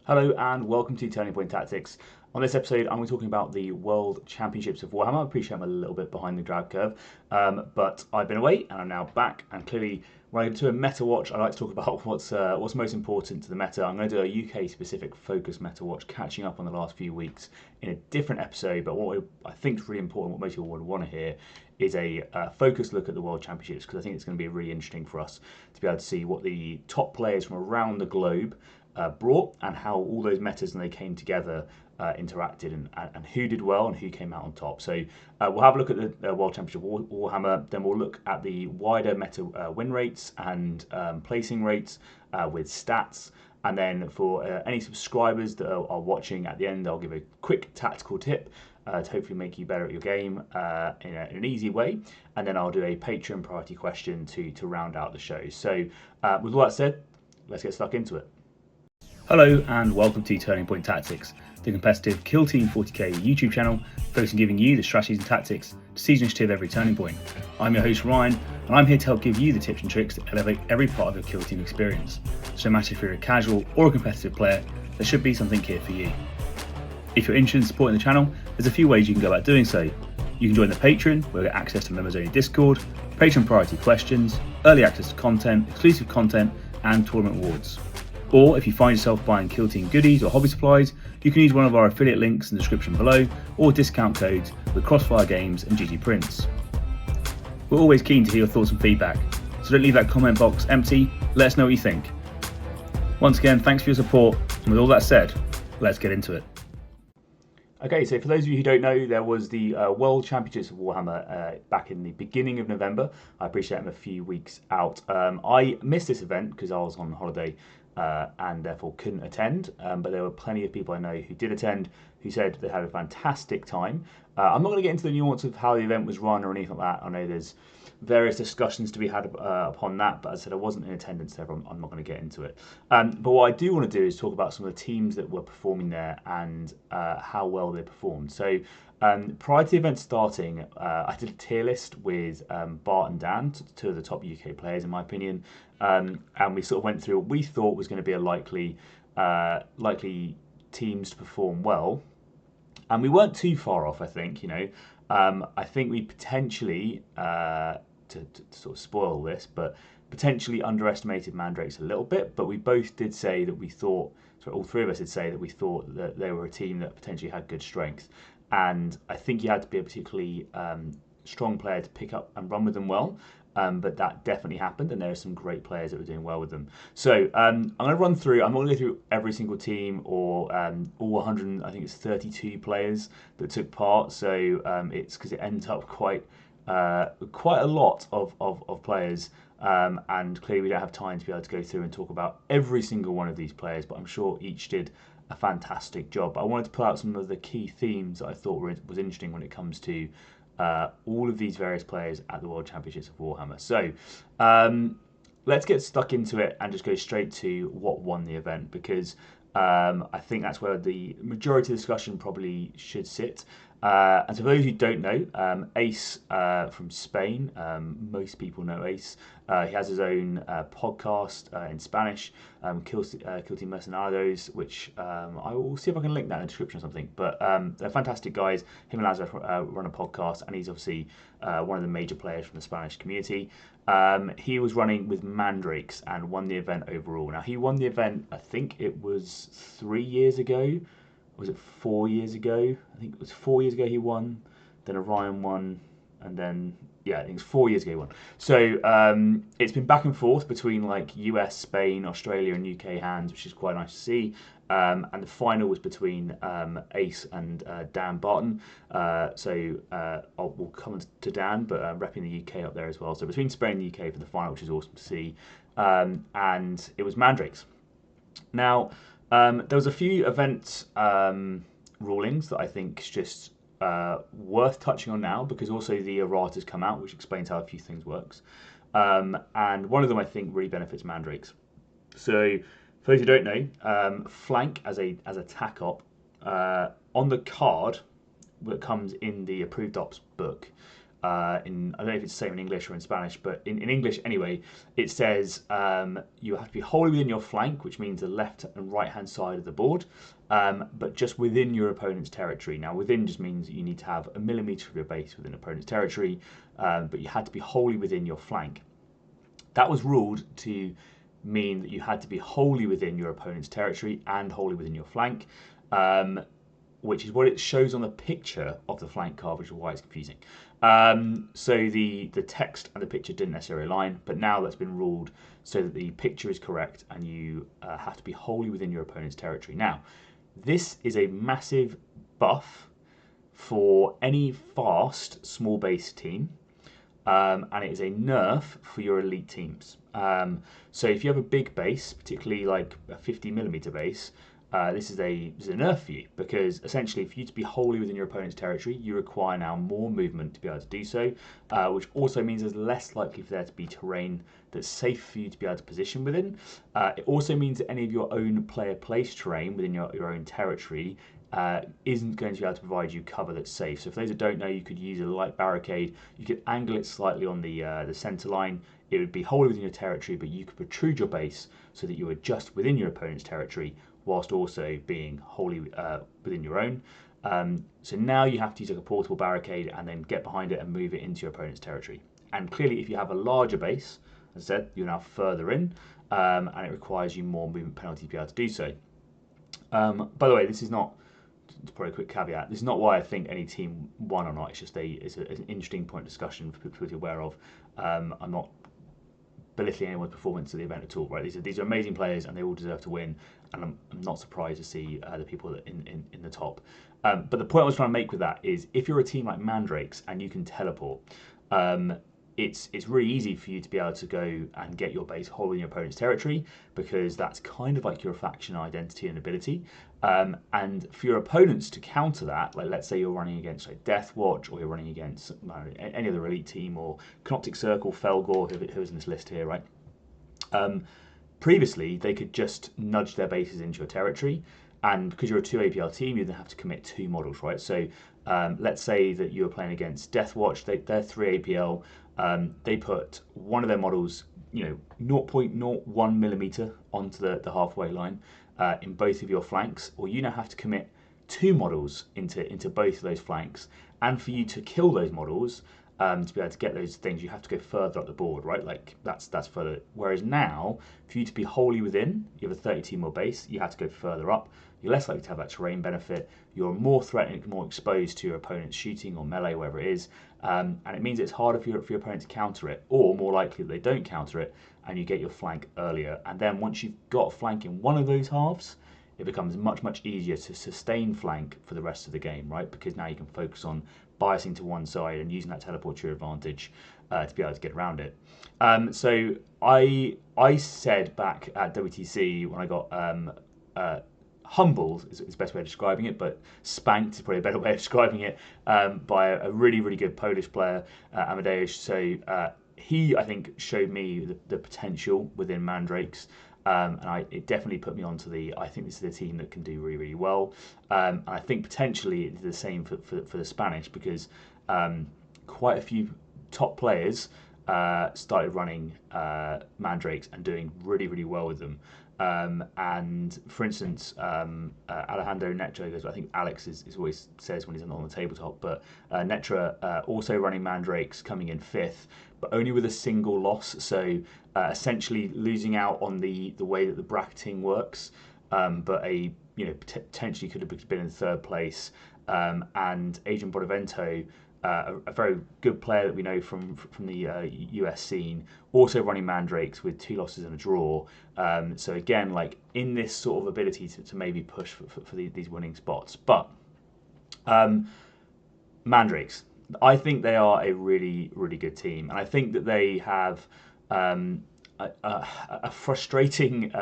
Hello and welcome to Turning Point Tactics. On this episode, I'm going to be talking about the World Championships of Warhammer. I appreciate I'm a little bit behind the drag curve, but I've been away and I'm now back. And clearly, when I do a Metawatch, I like to talk about what's most important to the meta. I'm going to do a UK-specific focus Metawatch, catching up on the last few weeks in a different episode. But what I think is really important, what most people would want to hear, is a focused look at the World Championships, because I think it's going to be really interesting for us to be able to see what the top players from around the globe brought, and how all those metas and they came together interacted, and who did well and who came out on top. So we'll have a look at the World Championship Warhammer, then we'll look at the wider meta win rates and placing rates with stats, and then for any subscribers that are watching at the end, I'll give a quick tactical tip to hopefully make you better at your game in an easy way, and then I'll do a Patreon priority question to round out the show. So with all that said, let's get stuck into it. Hello and welcome to Turning Point Tactics, the competitive Killteam 40k YouTube channel focused on giving you the strategies and tactics to seize initiative every turning point. I'm your host Ryan, and I'm here to help give you the tips and tricks to elevate every part of your Killteam experience. So no matter if you're a casual or a competitive player, there should be something here for you. If you're interested in supporting the channel, there's a few ways you can go about doing so. You can join the Patreon, where you get access to members only Discord, Patreon priority questions, early access to content, exclusive content, and tournament awards. Or if you find yourself buying Killteam goodies or hobby supplies, you can use one of our affiliate links in the description below, or discount codes with Crossfire Games and GG Prints. We're always keen to hear your thoughts and feedback, so don't leave that comment box empty. Let us know what you think. Once again, thanks for your support, and with all that said, let's get into it. Okay, so for those of you who don't know, there was the World Championships of Warhammer back in the beginning of November. I appreciate I'm a few weeks out. I missed this event because I was on holiday and therefore couldn't attend, but there were plenty of people I know who did attend who said they had a fantastic time. I'm not going to get into the nuance of how the event was run or anything like that. I know there's various discussions to be had upon that, but as I said, I wasn't in attendance there. I'm not going to get into it. But what I do want to do is talk about some of the teams that were performing there and how well they performed. So prior to the event starting, I did a tier list with Bart and Dan, two of the top UK players in my opinion, and we sort of went through what we thought was going to be a likely teams to perform well, and we weren't too far off. I think I think we potentially to sort of spoil this, but potentially underestimated Mandrakes a little bit. But we both did say that we thought, so all three of us did say that we thought that they were a team that potentially had good strength. And I think you had to be a particularly strong player to pick up and run with them well. But that definitely happened, and there are some great players that were doing well with them. So I'm going to run through. I'm not going to go through every single team or all 100. I think it's 32 players that took part. So it's because it ends up quite a lot of players. And clearly we don't have time to be able to go through and talk about every single one of these players, but I'm sure each did a fantastic job. But I wanted to pull out some of the key themes that I thought was interesting when it comes to all of these various players at the World Championships of Warhammer. So let's get stuck into it and just go straight to what won the event, because I think that's where the majority of the discussion probably should sit. And so for those who don't know, Ace from Spain, most people know Ace. He has his own podcast in Spanish, Killteam Mercenarios, which I will see if I can link that in the description or something. But they're fantastic guys. Him and Lazarus run a podcast, and he's obviously one of the major players from the Spanish community. He was running with Mandrakes and won the event overall. Now, he won the event, I think it was 3 years ago. Was it 4 years ago? I think it was 4 years ago he won. Then Orion won, and then I think it's 4 years ago he won. So it's been back and forth between like US, Spain, Australia, and UK hands, which is quite nice to see. And the final was between Ace and Dan Barton. We'll come to Dan, but repping the UK up there as well. So between Spain and the UK for the final, which is awesome to see. And it was Mandrakes. Now, there was a few event rulings that I think is just worth touching on now, because also the errata's come out, which explains how a few things works. And one of them I think really benefits Mandrakes. So for those who don't know, flank as a tac op on the card that comes in the approved ops book, I don't know if it's the same in English or in Spanish, but in English anyway, it says you have to be wholly within your flank, which means the left and right hand side of the board, but just within your opponent's territory. Now, within just means that you need to have a millimetre of your base within opponent's territory, but you had to be wholly within your flank. That was ruled to mean that you had to be wholly within your opponent's territory and wholly within your flank, which is what it shows on the picture of the flank card, which is why it's confusing. So the text and the picture didn't necessarily align, but now that's been ruled so that the picture is correct and you have to be wholly within your opponent's territory. Now, this is a massive buff for any fast small base team, and it is a nerf for your elite teams. So if you have a big base, particularly like a 50mm base, this is a nerf for you, because essentially for you to be wholly within your opponent's territory, you require now more movement to be able to do so, which also means there's less likely for there to be terrain that's safe for you to be able to position within. It also means that any of your own player place terrain within your own territory isn't going to be able to provide you cover that's safe. So for those that don't know, you could use a light barricade. You could angle it slightly on the centre line. It would be wholly within your territory, but you could protrude your base so that you are just within your opponent's territory, whilst also being wholly within your own. So now you have to use like a portable barricade and then get behind it and move it into your opponent's territory. And clearly, if you have a larger base, as I said, you're now further in, and it requires you more movement penalty to be able to do so. By the way, this is not, it's probably a quick caveat, this is not why I think any team won or not. It's just it's an interesting point of discussion for people to be aware of. I'm not belittling anyone's performance at the event at all, right? These are amazing players and they all deserve to win, and I'm not surprised to see the people in the top. But the point I was trying to make with that is, if you're a team like Mandrakes and you can teleport, it's really easy for you to be able to go and get your base wholly in your opponent's territory, because that's kind of like your faction identity and ability. And for your opponents to counter that, like let's say you're running against like Deathwatch, or you're running against any other elite team, or Canoptic Circle, Felgor, who's in this list here, right? Previously, they could just nudge their bases into your territory, and because you're a 2 APL team, you then have to commit 2 models, right? So let's say that you were playing against Deathwatch, they're 3 APL, they put one of their models, 0.01mm onto the halfway line in both of your flanks, or you now have to commit 2 models into both of those flanks, and for you to kill those models, to be able to get those things, you have to go further up the board, right? Like that's further. Whereas now, for you to be wholly within, you have a 32 mil base, you have to go further up. You're less likely to have that terrain benefit. You're more threatening, more exposed to your opponent's shooting or melee, wherever it is, and it means it's harder for your opponent to counter it, or more likely that they don't counter it, and you get your flank earlier. And then once you've got a flank in one of those halves, it becomes much easier to sustain flank for the rest of the game, right? Because now you can focus on biasing to one side and using that teleport to your advantage to be able to get around it. So I said back at WTC when I got humbled is the best way of describing it, but spanked is probably a better way of describing it, by a really good Polish player, Amadeus. So he, I think, showed me the potential within Mandrakes. And it definitely put me onto I think this is a team that can do really well. And I think potentially it's the same for the Spanish, because quite a few top players started running Mandrakes and doing really well with them. And for instance, Alejandro Netra goes, I think Alex is always says when he's on the tabletop, but Netra also running Mandrakes, coming in 5th, but only with a single loss. So essentially losing out on the way that the bracketing works, but potentially could have been in 3rd place. And Adrian Bonavento, a very good player that we know from the US scene, also running Mandrakes with 2 losses and a draw. So again, like in this sort of ability to maybe push for these winning spots. But Mandrakes, I think they are a really good team, and I think that they have a frustrating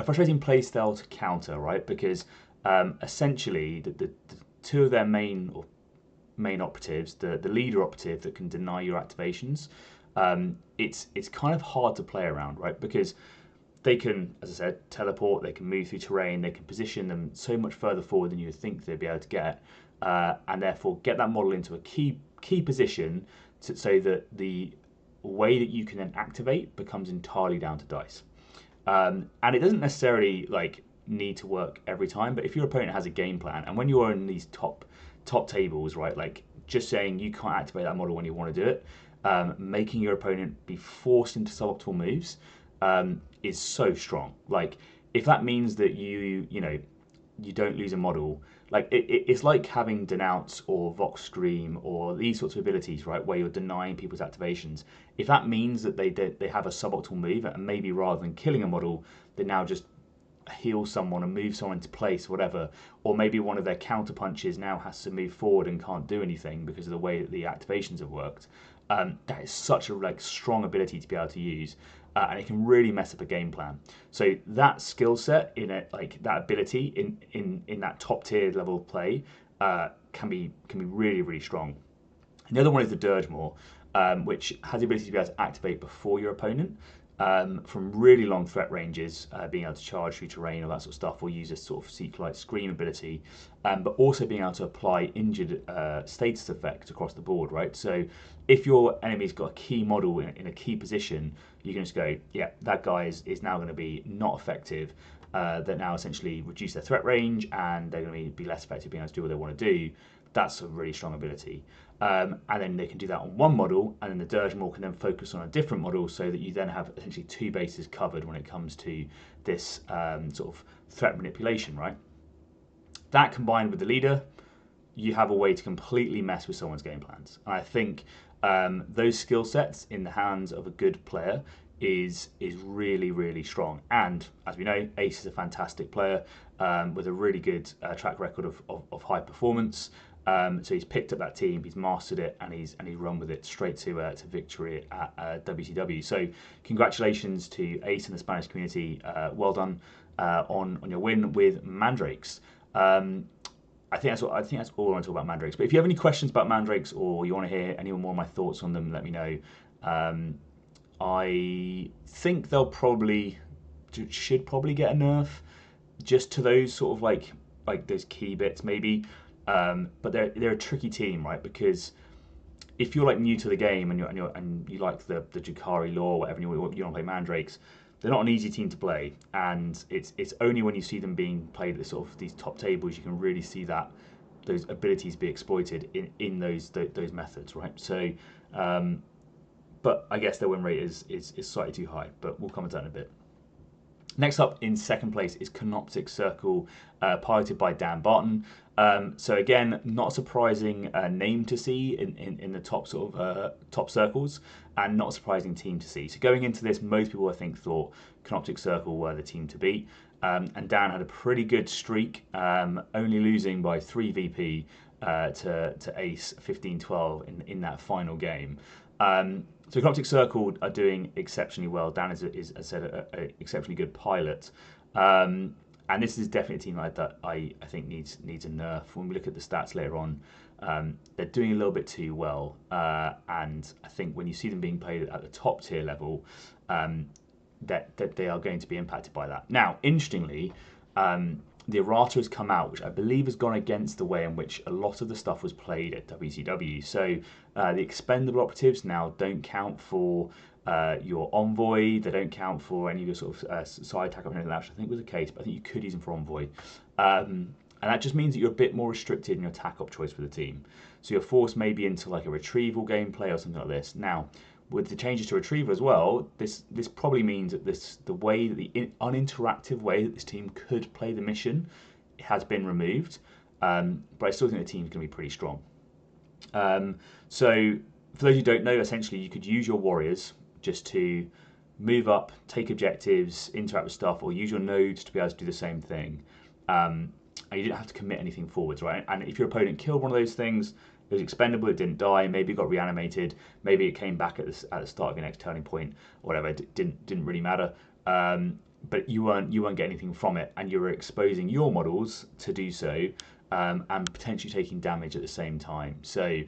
frustrating play style to counter, right? Because essentially the 2 of their main operatives, the leader operative that can deny your activations, it's kind of hard to play around, right? Because they can, as I said, teleport, they can move through terrain, they can position them so much further forward than you would think they'd be able to get, and therefore get that model into a key position so that the way that you can then activate becomes entirely down to dice. And it doesn't necessarily need to work every time, but if your opponent has a game plan, and when you're in these top tables, right, just saying you can't activate that model when you want to do it, making your opponent be forced into suboptimal moves is so strong. If that means that you don't lose a model, it's like having Denounce or Vox Scream or these sorts of abilities, right, where you're denying people's activations. If that means that they have a suboptimal move, and maybe rather than killing a model, they now just heal someone and move someone into place, whatever, or maybe one of their counter punches now has to move forward and can't do anything because of the way that the activations have worked. That is such a strong ability to be able to use, and it can really mess up a game plan. So that skill set in it, that ability in that top tier level of play, can be really, really strong. And the other one is the Dirge Maw, which has the ability to be able to activate before your opponent. From really long threat ranges, being able to charge through terrain, all that sort of stuff, or use a sort of Seek-like Scream ability, but also being able to apply injured status effect across the board, right? So if your enemy's got a key model in a key position, you can just go, yeah, that guy is now going to be not effective. That now essentially reduce their threat range, and they're going to be less effective being able to do what they want to do. That's a really strong ability. And then they can do that on one model, and then the Dirge Maw can then focus on a different model, so that you then have essentially two bases covered when it comes to this sort of threat manipulation, right? That combined with the leader, you have a way to completely mess with someone's game plans. And I think those skill sets in the hands of a good player is really, really strong. And as we know, Ace is a fantastic player with a really good track record of high performance. So he's picked up that team, he's mastered it, and he's run with it straight to victory at WCW. So congratulations to Ace and the Spanish community. Well done on your win with Mandrakes. I think that's all I want to talk about Mandrakes. But if you have any questions about Mandrakes, or you want to hear any more of my thoughts on them, let me know. I think they'll should probably get a nerf just to those sort of like those key bits maybe. But they're a tricky team, right? Because if you're new to the game and you like the Jakari lore or whatever, and you want to play Mandrakes, they're not an easy team to play. And it's only when you see them being played at sort of these top tables you can really see that those abilities be exploited in those methods, right? So, but I guess their win rate is slightly too high. But we'll comment on that in a bit. Next up in second place is Canoptic Circle, piloted by Dan Barton. So again, not a surprising name to see in the top sort of top circles, and not a surprising team to see. So going into this, most people I think thought Canoptic Circle were the team to beat, and Dan had a pretty good streak, only losing by 3 VP to Ace 15-12 in that final game. So Canoptic Circle are doing exceptionally well. Dan is as I said, an exceptionally good pilot. And this is definitely a team that I think needs a nerf. When we look at the stats later on, they're doing a little bit too well. And I think when you see them being played at the top tier level, that they are going to be impacted by that. Now, interestingly, the errata has come out, which I believe has gone against the way in which a lot of the stuff was played at WCW. So the expendable operatives now don't count for your Envoy, they don't count for any of your sort of side attack or anything like that, which I think was the case, but I think you could use them for Envoy. And that just means that you're a bit more restricted in your attack op choice for the team. So you're forced maybe into like a retrieval gameplay or something like this. Now, with the changes to retrieval as well, this probably means that the way that the uninteractive way that this team could play the mission has been removed. But I still think the team's going to be pretty strong. So for those who don't know, essentially you could use your warriors just to move up, take objectives, interact with stuff, or use your nodes to be able to do the same thing. And you didn't have to commit anything forwards, right? And if your opponent killed one of those things, it was expendable, it didn't die, maybe it got reanimated, maybe it came back at the start of your next turning point, or whatever, it didn't really matter. But you weren't getting anything from it, and you were exposing your models to do so, and potentially taking damage at the same time. So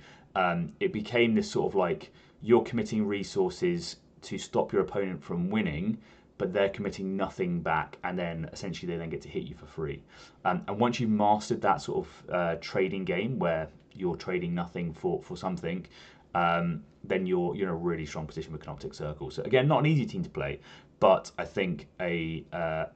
it became this sort of like, you're committing resources to stop your opponent from winning, but they're committing nothing back, and then essentially they then get to hit you for free. And once you've mastered that sort of trading game where you're trading nothing for something, then you're in a really strong position with Canoptic Circle. So again, not an easy team to play, but I think a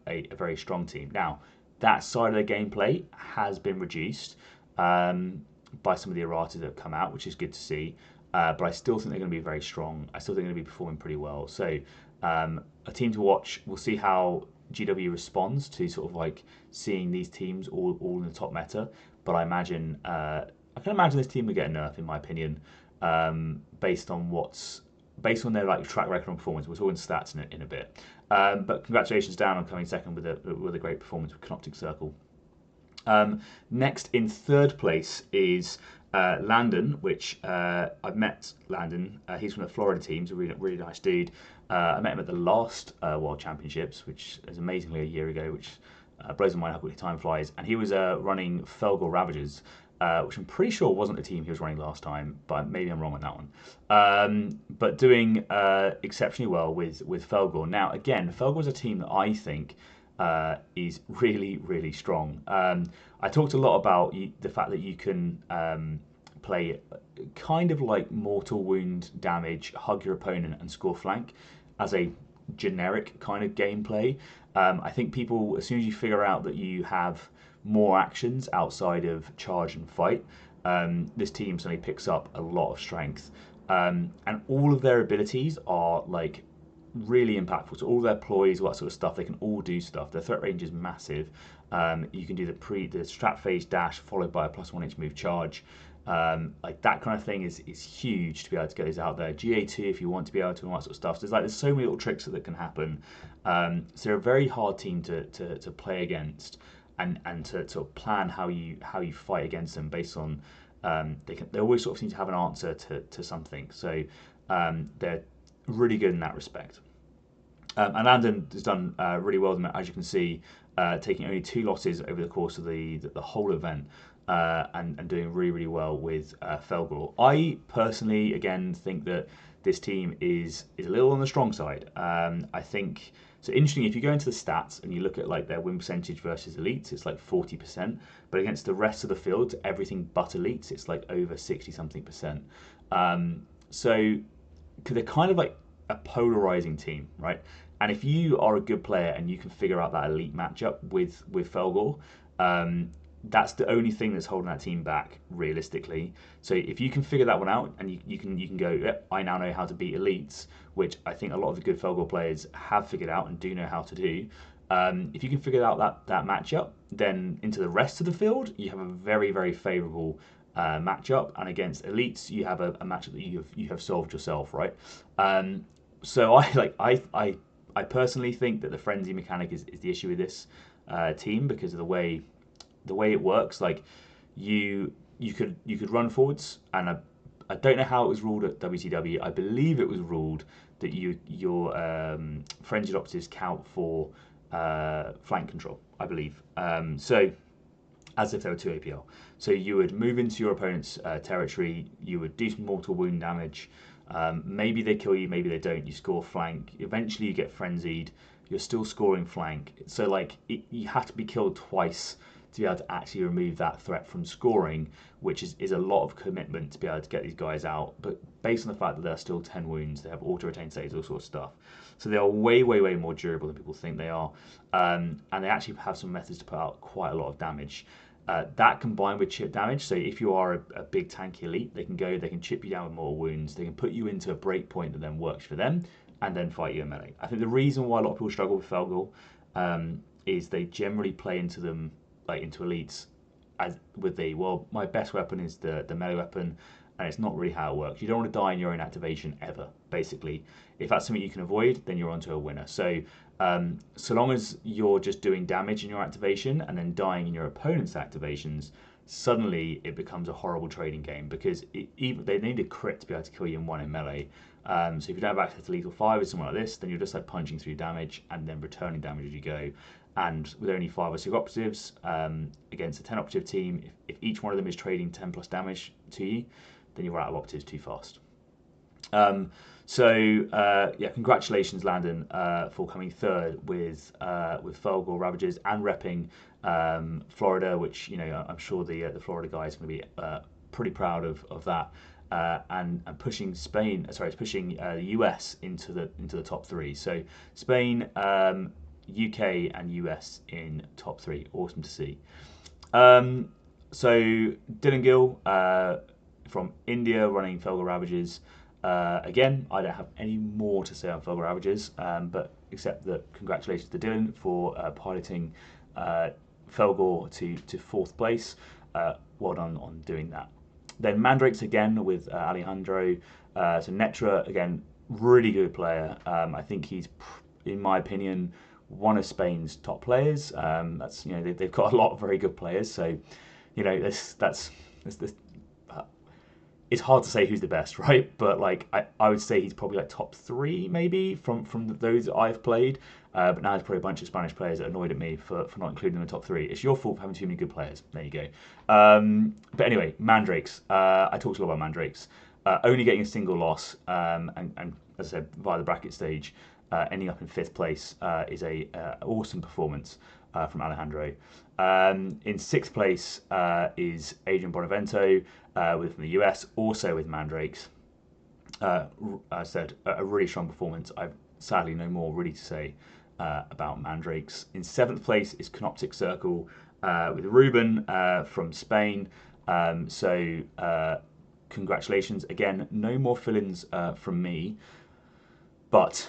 very strong team. Now, that side of the gameplay has been reduced by some of the errata that have come out, which is good to see. But I still think they're going to be very strong. I still think they're going to be performing pretty well. So a team to watch. We'll see how GW responds to sort of like seeing these teams all in the top meta. But I imagine I can imagine this team will get a nerf, in my opinion, based on their like track record and performance. We're talking stats in a bit. But congratulations, Dan, on coming second with a great performance with Canoptic Circle. Next in third place is Landon, which I've met Landon. He's from the Florida team. He's a really nice dude. I met him at the last World Championships, which is amazingly a year ago, which blows my mind how quickly time flies. And he was running Felgor Ravagers, which I'm pretty sure wasn't the team he was running last time, but maybe I'm wrong on that one. But doing exceptionally well with Felgor. Now, again, Felgor is a team that I think is really, really strong. I talked a lot about the fact that you can play kind of like mortal wound damage, hug your opponent and score flank as a generic kind of gameplay. I think people, as soon as you figure out that you have more actions outside of charge and fight, this team suddenly picks up a lot of strength. And all of their abilities are like really impactful. So all their ploys, all that sort of stuff, they can all do stuff. Their threat range is massive. You can do the strat phase dash followed by a +1 inch move charge. Like that kind of thing is huge to be able to get these out there. GA2 if you want to be able to, and all that sort of stuff. So there's so many little tricks that can happen. So they're a very hard team to play against and to sort of plan how you fight against them based on they always sort of seem to have an answer to something. So they're really good in that respect. And Landon has done really well, as you can see, taking only 2 losses over the course of the whole event, and doing really, really well with Felgor. I personally, again, think that this team is a little on the strong side. I think, so interesting, if you go into the stats and you look at like their win percentage versus elites, it's like 40%, but against the rest of the field, everything but elites, it's like over 60-something%. So they're kind of like a polarizing team, right? And if you are a good player and you can figure out that elite matchup with Felgor, that's the only thing that's holding that team back realistically. So if you can figure that one out and you can go, yep, I now know how to beat elites, which I think a lot of the good Felgor players have figured out and do know how to do. If you can figure out that matchup, then into the rest of the field, you have a very, very favourable matchup, and against elites you have a matchup that you have solved yourself, right? So I personally think that the frenzy mechanic is the issue with this team, because of the way it works. Like you could run forwards, and I don't know how it was ruled at WTW. I believe it was ruled that your frenzied operatives count for flank control, I believe. So as if they were 2 APL. So you would move into your opponent's territory, you would do some mortal wound damage, maybe they kill you, maybe they don't, you score flank, eventually you get frenzied, you're still scoring flank. So like you have to be killed twice to be able to actually remove that threat from scoring, which is a lot of commitment to be able to get these guys out. But based on the fact that they're still 10 wounds, they have auto-retain saves, all sorts of stuff. So they are way, way, way more durable than people think they are. And they actually have some methods to put out quite a lot of damage. That combined with chip damage, so if you are a big tanky elite, they can chip you down with mortal wounds, they can put you into a break point that then works for them, and then fight you in melee. I think the reason why a lot of people struggle with Felgor is they generally play into them, like into elites, my best weapon is the melee weapon, and it's not really how it works. You don't want to die in your own activation ever, basically. If that's something you can avoid, then you're onto a winner. So so long as you're just doing damage in your activation and then dying in your opponent's activations, suddenly it becomes a horrible trading game, because they need a crit to be able to kill you in one in melee. So if you don't have access to lethal 5 or something like this, then you're just like punching through damage and then returning damage as you go. And with only 5 or 6 operatives against a 10 operative team, if each one of them is trading 10 plus damage to you, then you're out of operatives too fast. Yeah, congratulations, Landon, for coming third with Felgor Ravages and repping Florida, which I'm sure the Florida guys are going to be pretty proud of that, and pushing Spain. Sorry, it's pushing the US into the top three. So Spain, UK, and US in top three. Awesome to see. So Dylan Gill from India running Felgor Ravages. Again, I don't have any more to say on Felgor Ravages, but except that congratulations to Dylan for piloting Felgor to fourth place. Well done on doing that. Then Mandrakes again with Alejandro. So Netra again, really good player. I think he's, in my opinion, one of Spain's top players. That's they've got a lot of very good players. So that's it's hard to say who's the best, right? But like I would say he's probably like top three maybe from those that I've played. But now there's probably a bunch of Spanish players that annoyed at me for not including them in the top three. It's your fault for having too many good players. There you go. But anyway, Mandrakes. I talked a lot about Mandrakes. Only getting a single loss, and as I said, via the bracket stage, ending up in fifth place is a awesome performance from Alejandro. In sixth place is Adrian Bonavento from the US, also with Mandrakes. I said a really strong performance. I've sadly no more really to say about Mandrakes. In seventh place is Canoptic Circle with Ruben from Spain. Congratulations again. No more fill-ins from me. But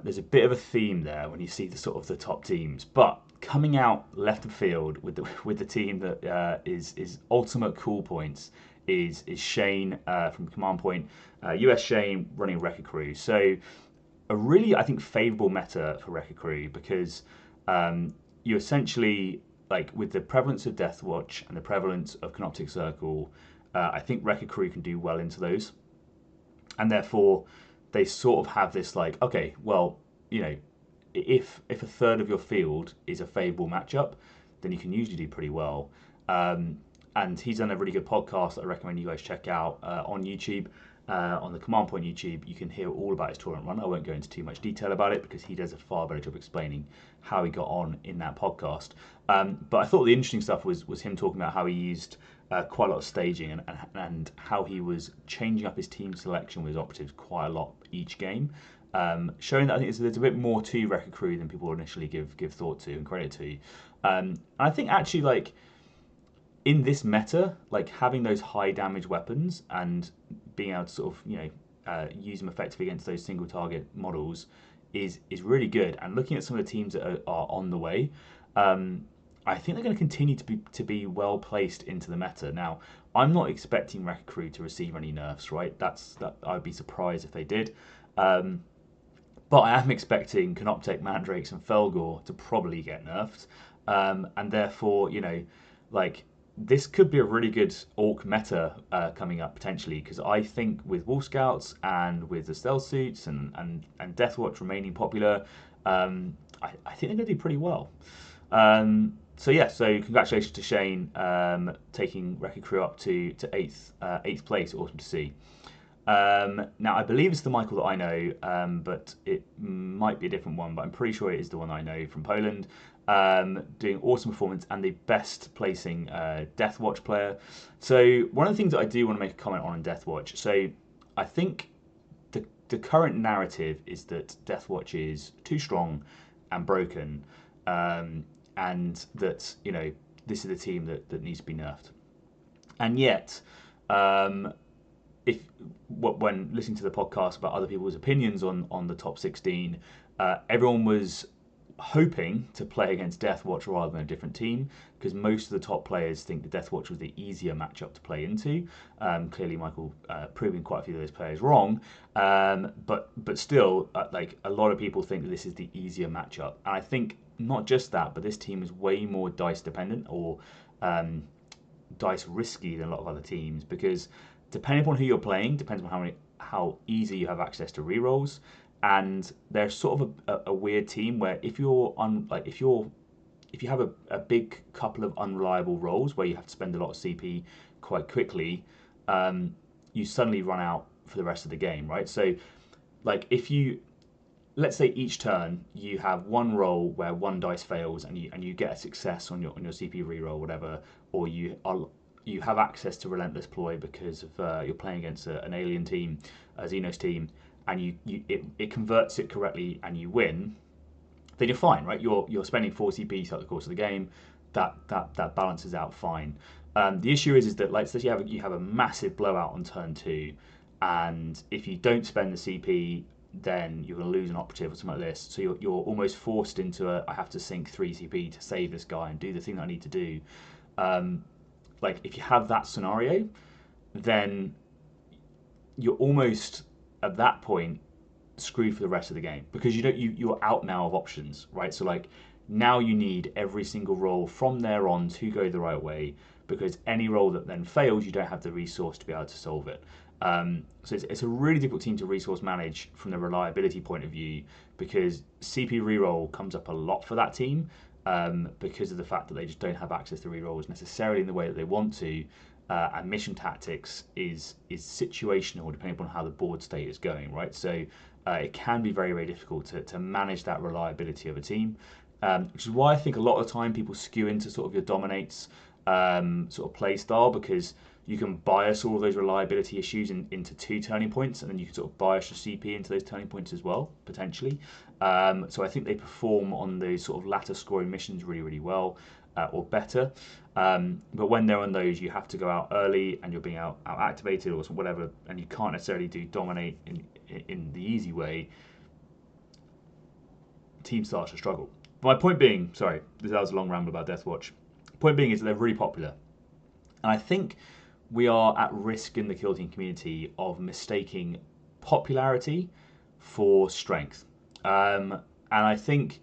there's a bit of a theme there when you see the sort of the top teams. But coming out left of field with the team that is ultimate cool points is Shane from Command Point, US Shane running Wrecker Crew. So a really, I think, favourable meta for Wrecker Crew because you essentially, like with the prevalence of Deathwatch and the prevalence of Canoptic Circle, I think Wrecker Crew can do well into those. And therefore they sort of have this like, okay, well, if a third of your field is a favourable matchup, then you can usually do pretty well. And he's done a really good podcast that I recommend you guys check out on YouTube. On the Command Point YouTube, you can hear all about his tournament run. I won't go into too much detail about it because he does a far better job explaining how he got on in that podcast. But I thought the interesting stuff was him talking about how he used quite a lot of staging and how he was changing up his team selection with his operatives quite a lot each game, showing that I think there's a bit more to Wrecker Crew than people initially give thought to and credit to. And I think actually like in this meta, like having those high damage weapons and being able to sort of use them effectively against those single target models is really good. And looking at some of the teams that are on the way, I think they're going to continue to be well placed into the meta. Now, I'm not expecting Wrecker Crew to receive any nerfs, right? I'd be surprised if they did. But I am expecting Canoptek, Mandrakes, and Felgor to probably get nerfed, and therefore, like this could be a really good Orc meta coming up potentially, because I think with Wolf Scouts and with the stealth suits and Deathwatch remaining popular, I think they're going to do pretty well. So congratulations to Shane taking Wrecker Crew up to eighth place. Awesome to see. Now I believe it's the Michael that I know, but it might be a different one, but I'm pretty sure it is the one I know from Poland. Doing awesome performance and the best placing Deathwatch player. So one of the things that I do want to make a comment on in Deathwatch, so I think the current narrative is that Deathwatch is too strong and broken, and that this is a team that needs to be nerfed. And yet, when listening to the podcast about other people's opinions on the top 16, everyone was hoping to play against Deathwatch rather than a different team, because most of the top players think that Deathwatch was the easier matchup to play into. Clearly, Michael proving quite a few of those players wrong, but still, like a lot of people think that this is the easier matchup, and I think not just that, but this team is way more dice dependent or dice risky than a lot of other teams, because depending upon who you're playing, depends on how easy you have access to rerolls. And they're sort of a weird team where if you have a big couple of unreliable rolls where you have to spend a lot of CP quite quickly, you suddenly run out for the rest of the game, right? So, like, if you, let's say each turn you have one roll where one dice fails and you get a success on your CP reroll, whatever, or you have access to Relentless Ploy because of you're playing against an alien team, a Xenos team, and it converts it correctly and you win, then you're fine, right? You're spending 4 CP throughout the course of the game. That balances out fine. The issue is that, like, say you have a massive blowout on turn 2, and if you don't spend the CP, then you're going to lose an operative or something like this. So you're almost forced into I have to sink 3 CP to save this guy and do the thing that I need to do. Like, if you have that scenario, then you're almost at that point screwed for the rest of the game, because you're out now of options, right? So, like, now you need every single roll from there on to go the right way, because any roll that then fails, you don't have the resource to be able to solve it. So it's a really difficult team to resource manage from the reliability point of view, because CP reroll comes up a lot for that team, because of the fact that they just don't have access to rerolls necessarily in the way that they want to. And mission tactics is situational depending upon how the board state is going, right? So it can be very, very difficult to manage that reliability of a team, which is why I think a lot of the time people skew into sort of your dominates sort of play style, because you can bias all of those reliability issues into 2 turning points, and then you can sort of bias your CP into those turning points as well, potentially. So I think they perform on those sort of latter scoring missions really, really well, or better. But when they're on those, you have to go out early and you're being out activated or whatever, and you can't necessarily do dominate in the easy way. Teams start to struggle. But my point being, sorry, that was a long ramble about Deathwatch. Point being is that they're really popular, and I think we are at risk in the Killteam community of mistaking popularity for strength. And I think,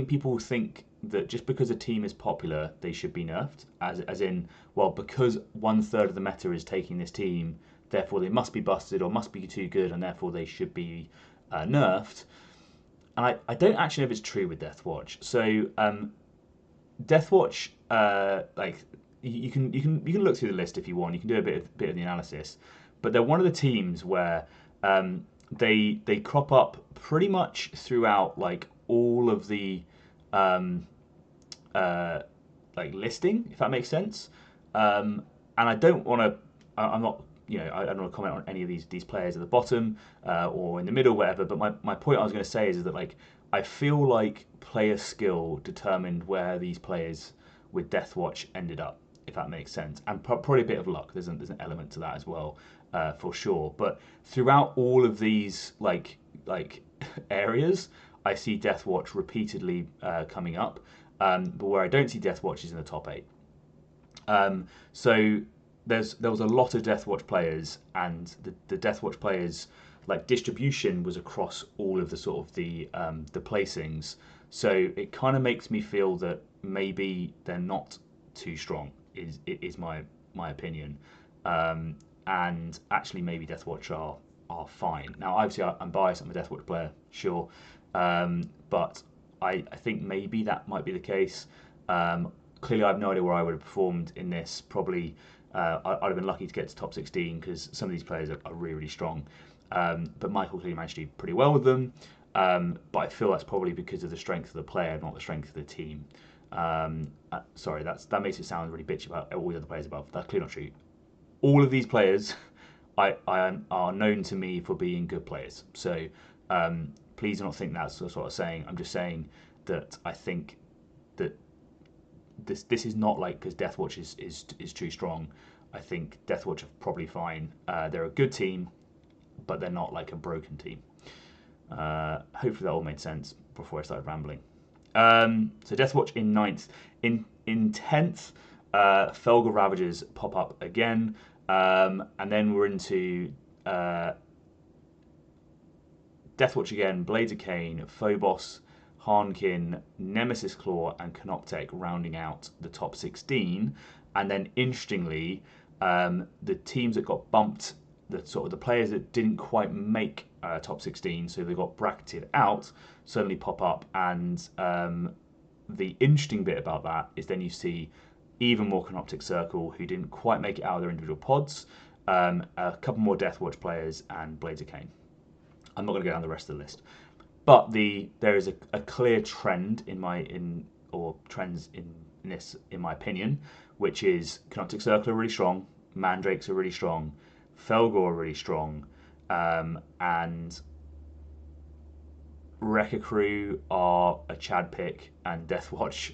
people think that just because a team is popular, they should be nerfed, as in, well, because 1/3 of the meta is taking this team, therefore they must be busted or must be too good, and therefore they should be nerfed. And I don't actually know if it's true with Deathwatch. So Deathwatch, you can look through the list if you want. You can do a bit of the analysis, but they're one of the teams where they crop up pretty much throughout, like, all of the listing, if that makes sense. And I don't want to. I'm not. I don't want to comment on any of these players at the bottom or in the middle, whatever. But my point I was going to say is that, like, I feel like player skill determined where these players with Deathwatch ended up, if that makes sense, and probably a bit of luck. There's an element to that as well, for sure. But throughout all of these like areas, I see Deathwatch repeatedly coming up, but where I don't see Deathwatch is in the top 8. So there was a lot of Deathwatch players, and the Deathwatch players, like, distribution was across all of the sort of the placings. So it kind of makes me feel that maybe they're not too strong. Is my opinion, and actually maybe Deathwatch are fine. Now, obviously, I'm biased. I'm a Deathwatch player, sure, but I think maybe that might be the case. Clearly, I have no idea where I would have performed in this. Probably, I'd have been lucky to get to top 16, because some of these players are really, really strong. But Michael clearly managed to do pretty well with them. But I feel that's probably because of the strength of the player, not the strength of the team. Sorry, that makes it sound really bitchy about all the other players above. That's clearly not true. All of these players are known to me for being good players. So please do not think that's the sort of saying. I'm just saying that I think that this is not like because Deathwatch is too strong. I think Deathwatch are probably fine. They're a good team, but they're not like a broken team. Hopefully that all made sense before I started rambling. So Deathwatch in 9th. In 10th, Felger Ravagers pop up again. And then we're into Deathwatch again, Blades of Cain, Phobos, Harnkin, Nemesis Claw, and Canoptek rounding out the top 16. And then, interestingly, the teams that got bumped, the players that didn't quite make top 16, so they got bracketed out, suddenly pop up. And the interesting bit about that is then you see even more Canoptek Circle who didn't quite make it out of their individual pods. a couple more Deathwatch players, and Blades of Cain. I'm not going to go down the rest of the list, but there is a clear trend trends in this, in my opinion, which is Canoptic Circle are really strong, Mandrakes are really strong, Felgor are really strong, and Wrecker Crew are a Chad pick, and Deathwatch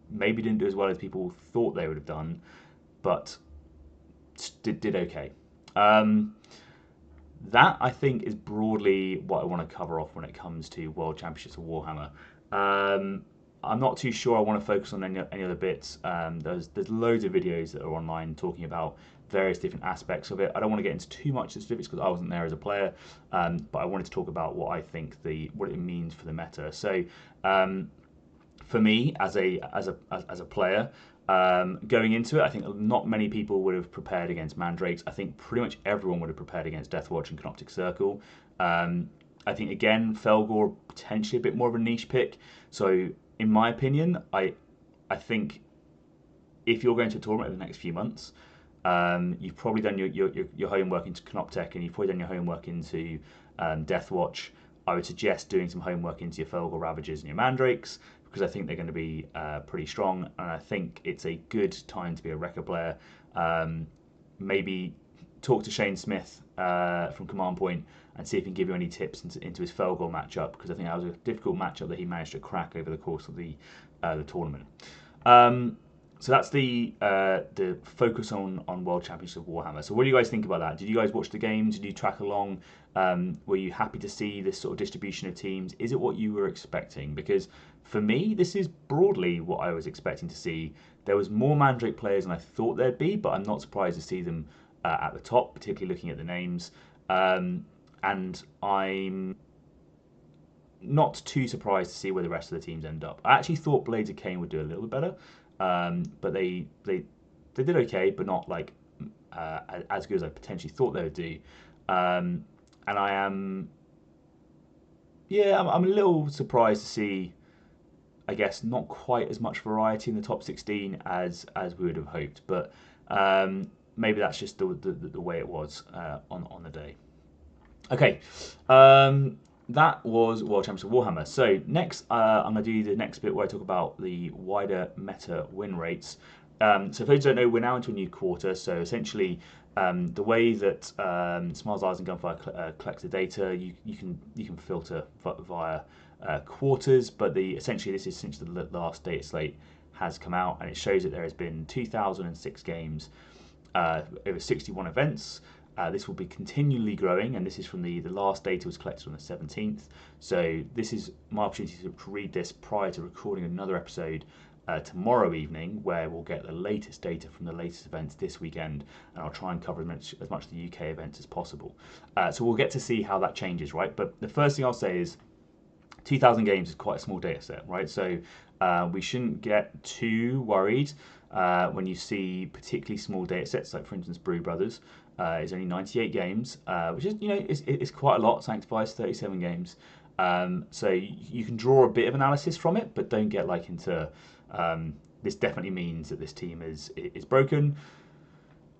maybe didn't do as well as people thought they would have done, but did okay. That, I think, is broadly what I want to cover off when it comes to World Championships of Warhammer. I'm not too sure I want to focus on any other bits. There's loads of videos that are online talking about various different aspects of it. I don't want to get into too much specifics because I wasn't there as a player, but I wanted to talk about what I think what it means for the meta. So for me, as a player, going into it, I think not many people would have prepared against Mandrakes. I think pretty much everyone would have prepared against Deathwatch and Canoptic Circle. I think, again, Felgor potentially a bit more of a niche pick. So in my opinion, I think if you're going to a tournament in the next few months, you've probably done your homework into Canoptech, and you've probably done your homework into Deathwatch. I would suggest doing some homework into your Felgor Ravagers and your Mandrakes, because I think they're going to be pretty strong, and I think it's a good time to be a Wrecker player. Maybe talk to Shane Smith from Command Point and see if he can give you any tips into his Felgor matchup, because I think that was a difficult matchup that he managed to crack over the course of the tournament. So that's the focus on World Championships of Warhammer. So what do you guys think about that? Did you guys watch the games? Did you track along? Were you happy to see this sort of distribution of teams? Is it what you were expecting? Because for me, this is broadly what I was expecting to see. There was more Mandrake players than I thought there'd be, but I'm not surprised to see them at the top, particularly looking at the names. And I'm not too surprised to see where the rest of the teams end up. I actually thought Blades of Cain would do a little bit better, but they did okay, but not like as good as I potentially thought they would do. And I am, I'm a little surprised to see, I guess, not quite as much variety in the top 16 as we would have hoped, but maybe that's just the way it was on the day. Okay, that was World Championships of Warhammer. So next, I'm going to do the next bit where I talk about the wider meta win rates. So for those who don't know, we're now into a new quarter. So essentially, the way that Smiles, Eyes and Gunfire collects the data, you can filter via quarters, but essentially this is since the last data slate has come out, and it shows that there has been 2,006 games over 61 events. This will be continually growing, and this is from the last data was collected on the 17th. So this is my opportunity to read this prior to recording another episode tomorrow evening, where we'll get the latest data from the latest events this weekend, and I'll try and cover as much of the UK events as possible. So we'll get to see how that changes, right? But the first thing I'll say is 2,000 games is quite a small data set, right? So we shouldn't get too worried when you see particularly small data sets, like for instance Brew Brothers is only 98 games, which is it's quite a lot. Sanctify's 37 games, so you can draw a bit of analysis from it, but don't get like into this definitely means that this team is broken.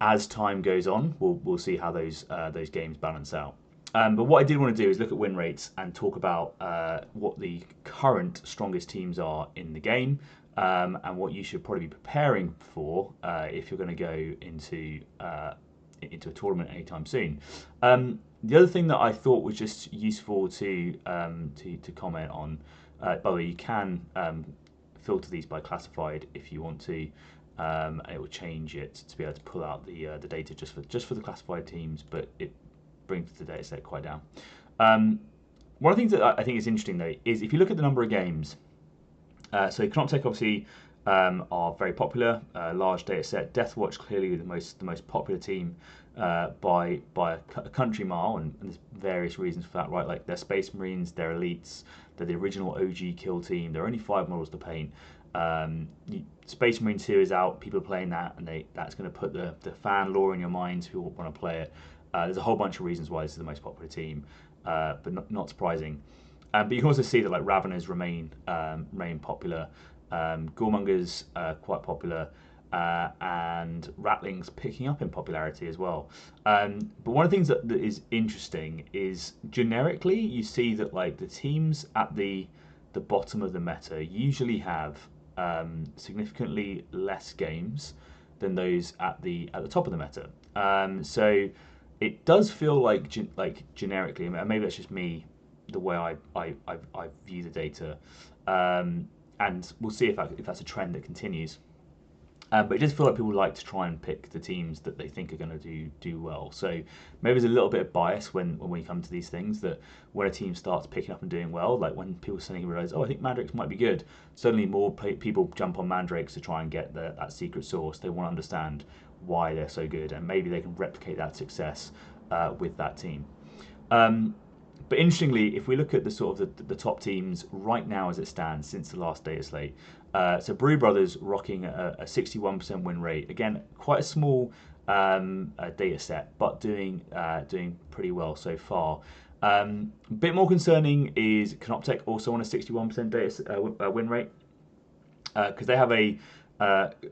As time goes on, we'll see how those games balance out. But what I did want to do is look at win rates and talk about what the current strongest teams are in the game, and what you should probably be preparing for if you're going to go into a tournament anytime soon. The other thing that I thought was just useful to comment on, by the way, you can filter these by classified if you want to, and it will change it to be able to pull out the data just for the classified teams, but it brings the data set quite down. One of the things that I think is interesting though is if you look at the number of games. So Canoptech obviously are very popular, large data set. Deathwatch clearly the most popular team by a country mile, and there's various reasons for that, right? Like they're Space Marines, they're elites, they're the original OG kill team. There are only 5 models to paint. Space Marine 2 is out, people are playing that, and that's going to put the fan lore in your minds who want to play it. There's a whole bunch of reasons why this is the most popular team, but not surprising. But you can also see that like Raveners remain popular, Goremongers quite popular, and Rattling's picking up in popularity as well. But one of the things that is interesting is generically you see that like the teams at the bottom of the meta usually have significantly less games than those at the top of the meta. So it does feel like generically, and maybe that's just me, the way I view the data, and we'll see if that's a trend that continues. But it does feel like people like to try and pick the teams that they think are going to do well. So maybe there's a little bit of bias when we come to these things, that when a team starts picking up and doing well, like when people suddenly realise, oh, I think Mandrakes might be good, suddenly more people jump on Mandrakes to try and get that secret sauce. They want to understand why they're so good, and maybe they can replicate that success with that team. But interestingly, if we look at the sort of the top teams right now as it stands since the last data slate, so Brew Brothers rocking a 61% win rate. Again, quite a small data set, but doing pretty well so far. A bit more concerning is Canoptech, also on a 61% win rate, because they have a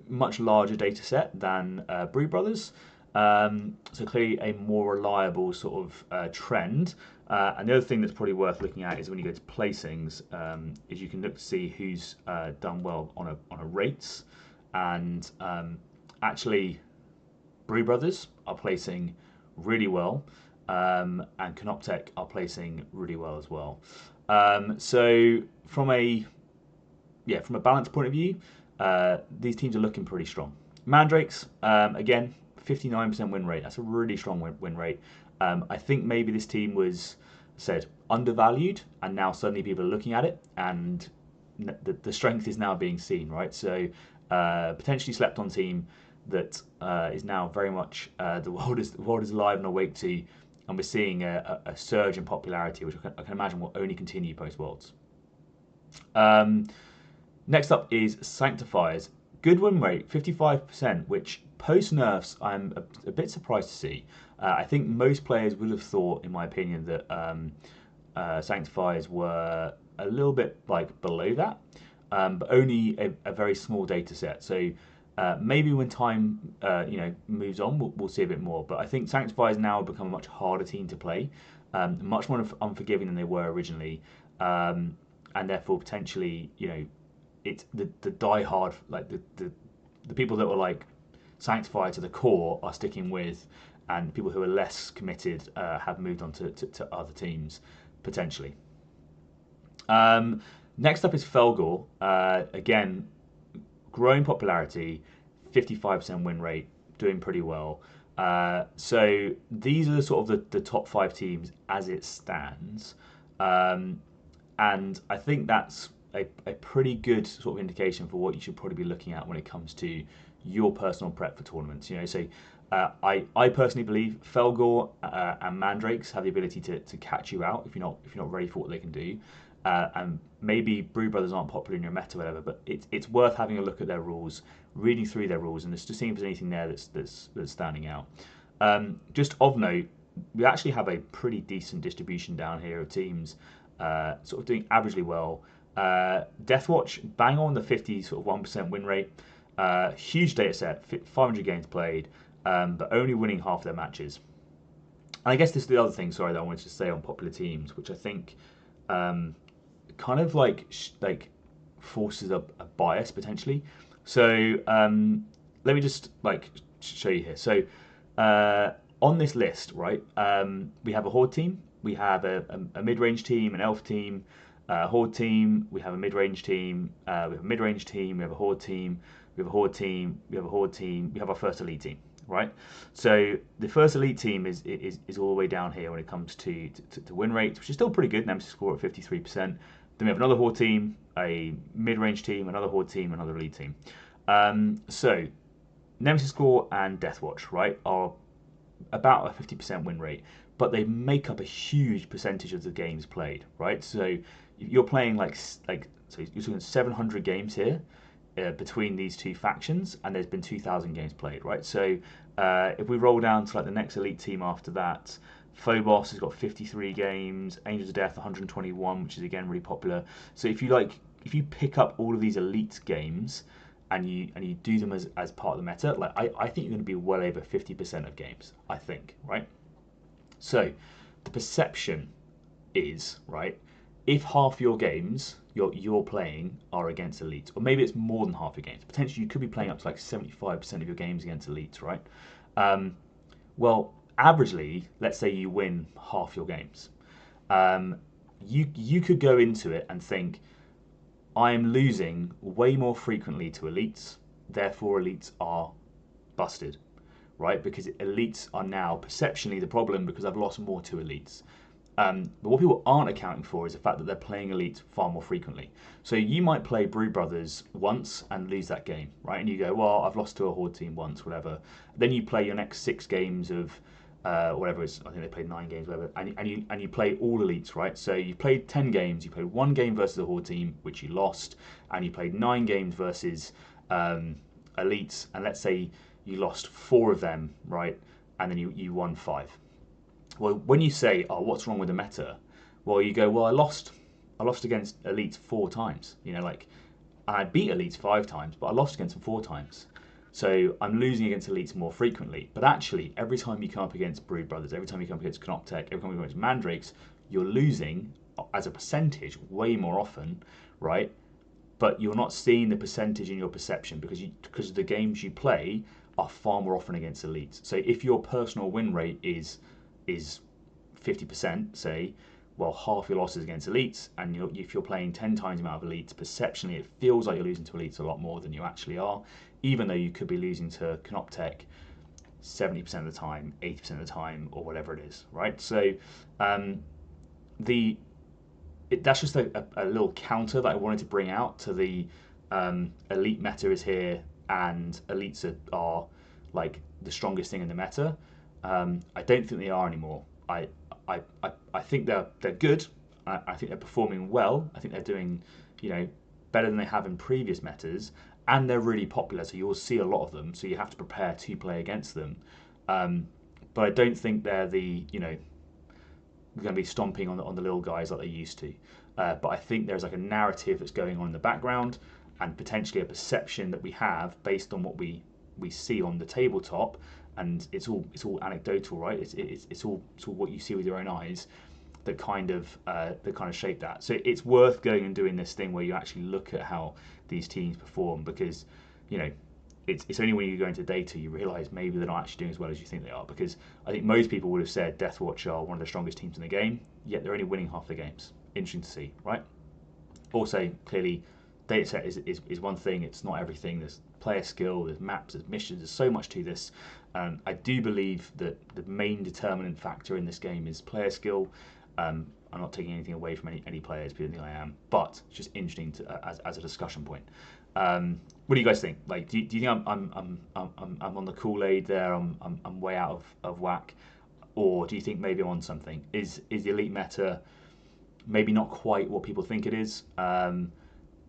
much larger data set than Brew Brothers. So clearly a more reliable sort of trend. And the other thing that's probably worth looking at is when you go to placings, is you can look to see who's done well on a rates, and actually Brew Brothers are placing really well, and Canoptech are placing really well as well. So from a balance point of view, these teams are looking pretty strong. Mandrakes, again, 59% win rate. That's a really strong win rate. I think maybe this team was undervalued, and now suddenly people are looking at it, and the strength is now being seen, right? So potentially slept on team that is now very much the world is alive and awake to, and we're seeing a surge in popularity, which I can imagine will only continue post Worlds. Next up is Sanctifiers. Good win rate, 55%, which post nerfs I'm a bit surprised to see. I think most players would have thought, in my opinion, that Sanctifiers were a little bit below that, but only a very small data set. So maybe when time moves on, we'll see a bit more. But I think Sanctifiers now have become a much harder team to play, much more unforgiving than they were originally, and therefore potentially it's the diehard, the people that were Sanctified to the core are sticking with, and people who are less committed have moved on to other teams potentially. Next up is Felgor. Again, growing popularity, 55% win rate, doing pretty well. So these are sort of the top 5 teams as it stands, and I think that's a pretty good sort of indication for what you should probably be looking at when it comes to your personal prep for tournaments. So I personally believe Felgor and Mandrakes have the ability to catch you out if you're not ready for what they can do. And maybe Brew Brothers aren't popular in your meta, or whatever, but it's worth having a look at their rules, reading through their rules, and just seeing if there's anything there that's standing out. Just of note, we actually have a pretty decent distribution down here of teams sort of doing averagely well. Deathwatch, bang on the 51% win rate. Huge data set, 500 games played, but only winning half their matches. And I guess this is the other thing, that I wanted to say on popular teams, which I think kind of forces a bias potentially. So let me just show you here. So on this list, right, we have a Horde team, we have a mid-range team, an Elf team, Horde team, we have a mid-range team, we have a mid-range team, we have a Horde team, we have a Horde team, we have a Horde team, we have our first elite team, right? So the first elite team is all the way down here when it comes to win rates, which is still pretty good. Nemesis score at 53%. Then we have another Horde team, a mid-range team, another Horde team, another elite team. So Nemesis score and Deathwatch, right, are about a 50% win rate, but they make up a huge percentage of the games played, right? So you're playing so you're talking 700 games here between these two factions, and there's been 2,000 games played, right? So if we roll down to the next elite team after that, Phobos has got 53 games, Angels of Death 121, which is again really popular. So if you pick up all of these elite games, and you do them as part of the meta, like I think you're going to be well over 50% of games, I think, right? So the perception is, right, if half your games you're playing are against elites, or maybe it's more than half your games, potentially you could be playing up to like 75% of your games against elites, right? Well, averagely, let's say you win half your games. You could go into it and think, I am losing way more frequently to elites, therefore elites are busted, right? Because elites are now perceptionally the problem because I've lost more to elites. But what people aren't accounting for is the fact that they're playing elites far more frequently. So you might play Brood Brothers once and lose that game, right? And you go, well, I've lost to a Horde team once, whatever. Then you play your next 6 games of whatever it is. I think they played 9 games, whatever. And you play all elites, right? So you played 10 games. You played 1 game versus a Horde team, which you lost, and you played 9 games versus elites. And let's say you lost 4 of them, right? And then you won 5. Well, when you say, oh, what's wrong with the meta? Well, you go, well, I lost against elites 4 times. You know, like, I beat elites 5 times, but I lost against them 4 times. So I'm losing against elites more frequently. But actually, every time you come up against Brood Brothers, every time you come up against Canoptech, every time you come up against Mandrakes, you're losing as a percentage way more often, right? But you're not seeing the percentage in your perception because the games you play are far more often against elites. So if your personal win rate is 50%, say, well, half your losses against elites, and if you're playing 10 times the amount of elites, perceptionally it feels like you're losing to elites a lot more than you actually are, even though you could be losing to Canoptech 70% of the time, 80% of the time, or whatever it is, right? So that's just a little counter that I wanted to bring out to the elite meta is here, and elites are like the strongest thing in the meta. I don't think they are anymore. I think they're good. I think they're performing well. I think they're doing, better than they have in previous metas, and they're really popular. So you'll see a lot of them. So you have to prepare to play against them. But I don't think they're going to be stomping on the little guys like they used to. But I think there's like a narrative that's going on in the background, and potentially a perception that we have based on what we see on the tabletop. And it's all anecdotal, right? It's all what you see with your own eyes that kind of shape that. So it's worth going and doing this thing where you actually look at how these teams perform, because it's only when you go into data you realise maybe they're not actually doing as well as you think they are. Because I think most people would have said Deathwatch are one of the strongest teams in the game, yet they're only winning half the games. Interesting to see, right? Also, clearly, data set is one thing. It's not everything. There's player skill, there's maps, there's missions, there's so much to this. I do believe that the main determinant factor in this game is player skill. I'm not taking anything away from any players, people think I am, but it's just interesting as a discussion point. What do you guys think? Like, do you think I'm on the Kool-Aid there? I'm way out of whack, or do you think maybe I'm on something? Is the elite meta maybe not quite what people think it is?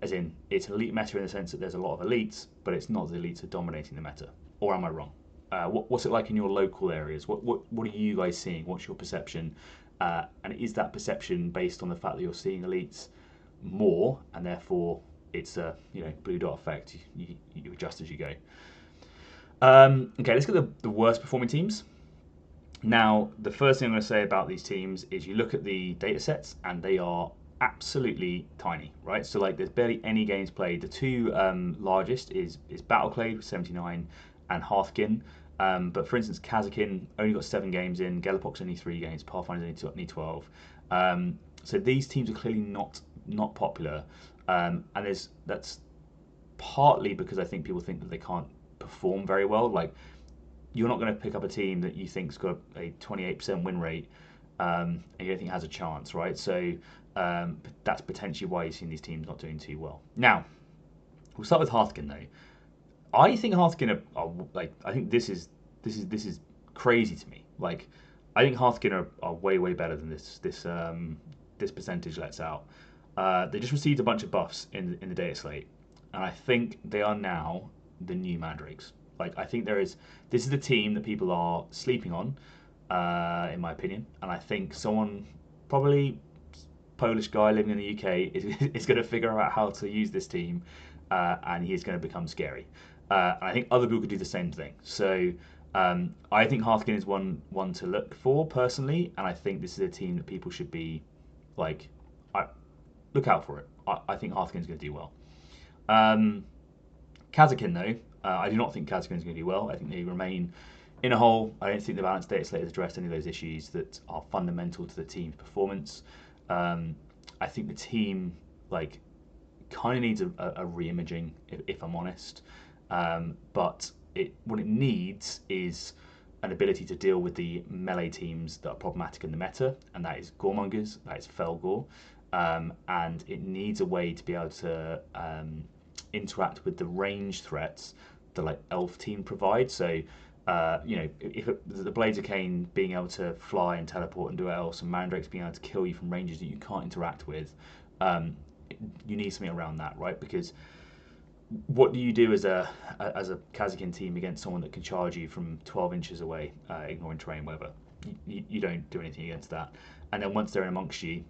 As in, it's an elite meta in the sense that there's a lot of elites, but it's not the elites are dominating the meta. Or am I wrong? What's it like in your local areas? What are you guys seeing? What's your perception? And is that perception based on the fact that you're seeing elites more, and therefore it's a blue dot effect? You adjust as you go. Okay, let's get the worst performing teams. Now, the first thing I'm going to say about these teams is you look at the data sets, and they are absolutely tiny, right? So like, there's barely any games played. The 2 largest is Battleclade with 79 and Hearthkin. But for instance, Kazakin only got 7 games in, Gellerpox only 3 games, Pathfinder's only 12. So these teams are clearly not popular, and that's partly because I think people think that they can't perform very well. Like, you're not going to pick up a team that you think's got a 28% win rate, and you don't think has a chance, right? So that's potentially why you've seen these teams not doing too well. Now, we'll start with Hearthkin though. I think Hearthkin are like, I think this is crazy to me. Like, I think Hearthkin are way better than this percentage lets out. They just received a bunch of buffs in the data slate, and I think they are now the new Mandrakes. Like, I think this is the team that people are sleeping on, in my opinion, and I think someone, probably Polish guy living in the UK, is going to figure out how to use this team and he's going to become scary. And I think other people could do the same thing. So I think Hearthkin is one to look for personally, and I think this is a team that people should be like, look out for it. I think Hearthkin's going to do well. Kazakin though, I do not think Kazakin's going to do well. I think they remain in a hole. I don't think the balanced data slate has addressed any of those issues that are fundamental to the team's performance. I think the team like kind of needs a re-imaging, if I'm honest. But what it needs is an ability to deal with the melee teams that are problematic in the meta, and that is Goremongers, that is Felgor, and it needs a way to be able to interact with the range threats that like Elf team provide. So if the Blades of Cain being able to fly and teleport and do else, and Mandrakes being able to kill you from ranges that you can't interact with, you need something around that, right? Because what do you do as a Kazakin team against someone that can charge you from 12 inches away, ignoring terrain, whatever? You don't do anything against that. And then once they're in amongst you,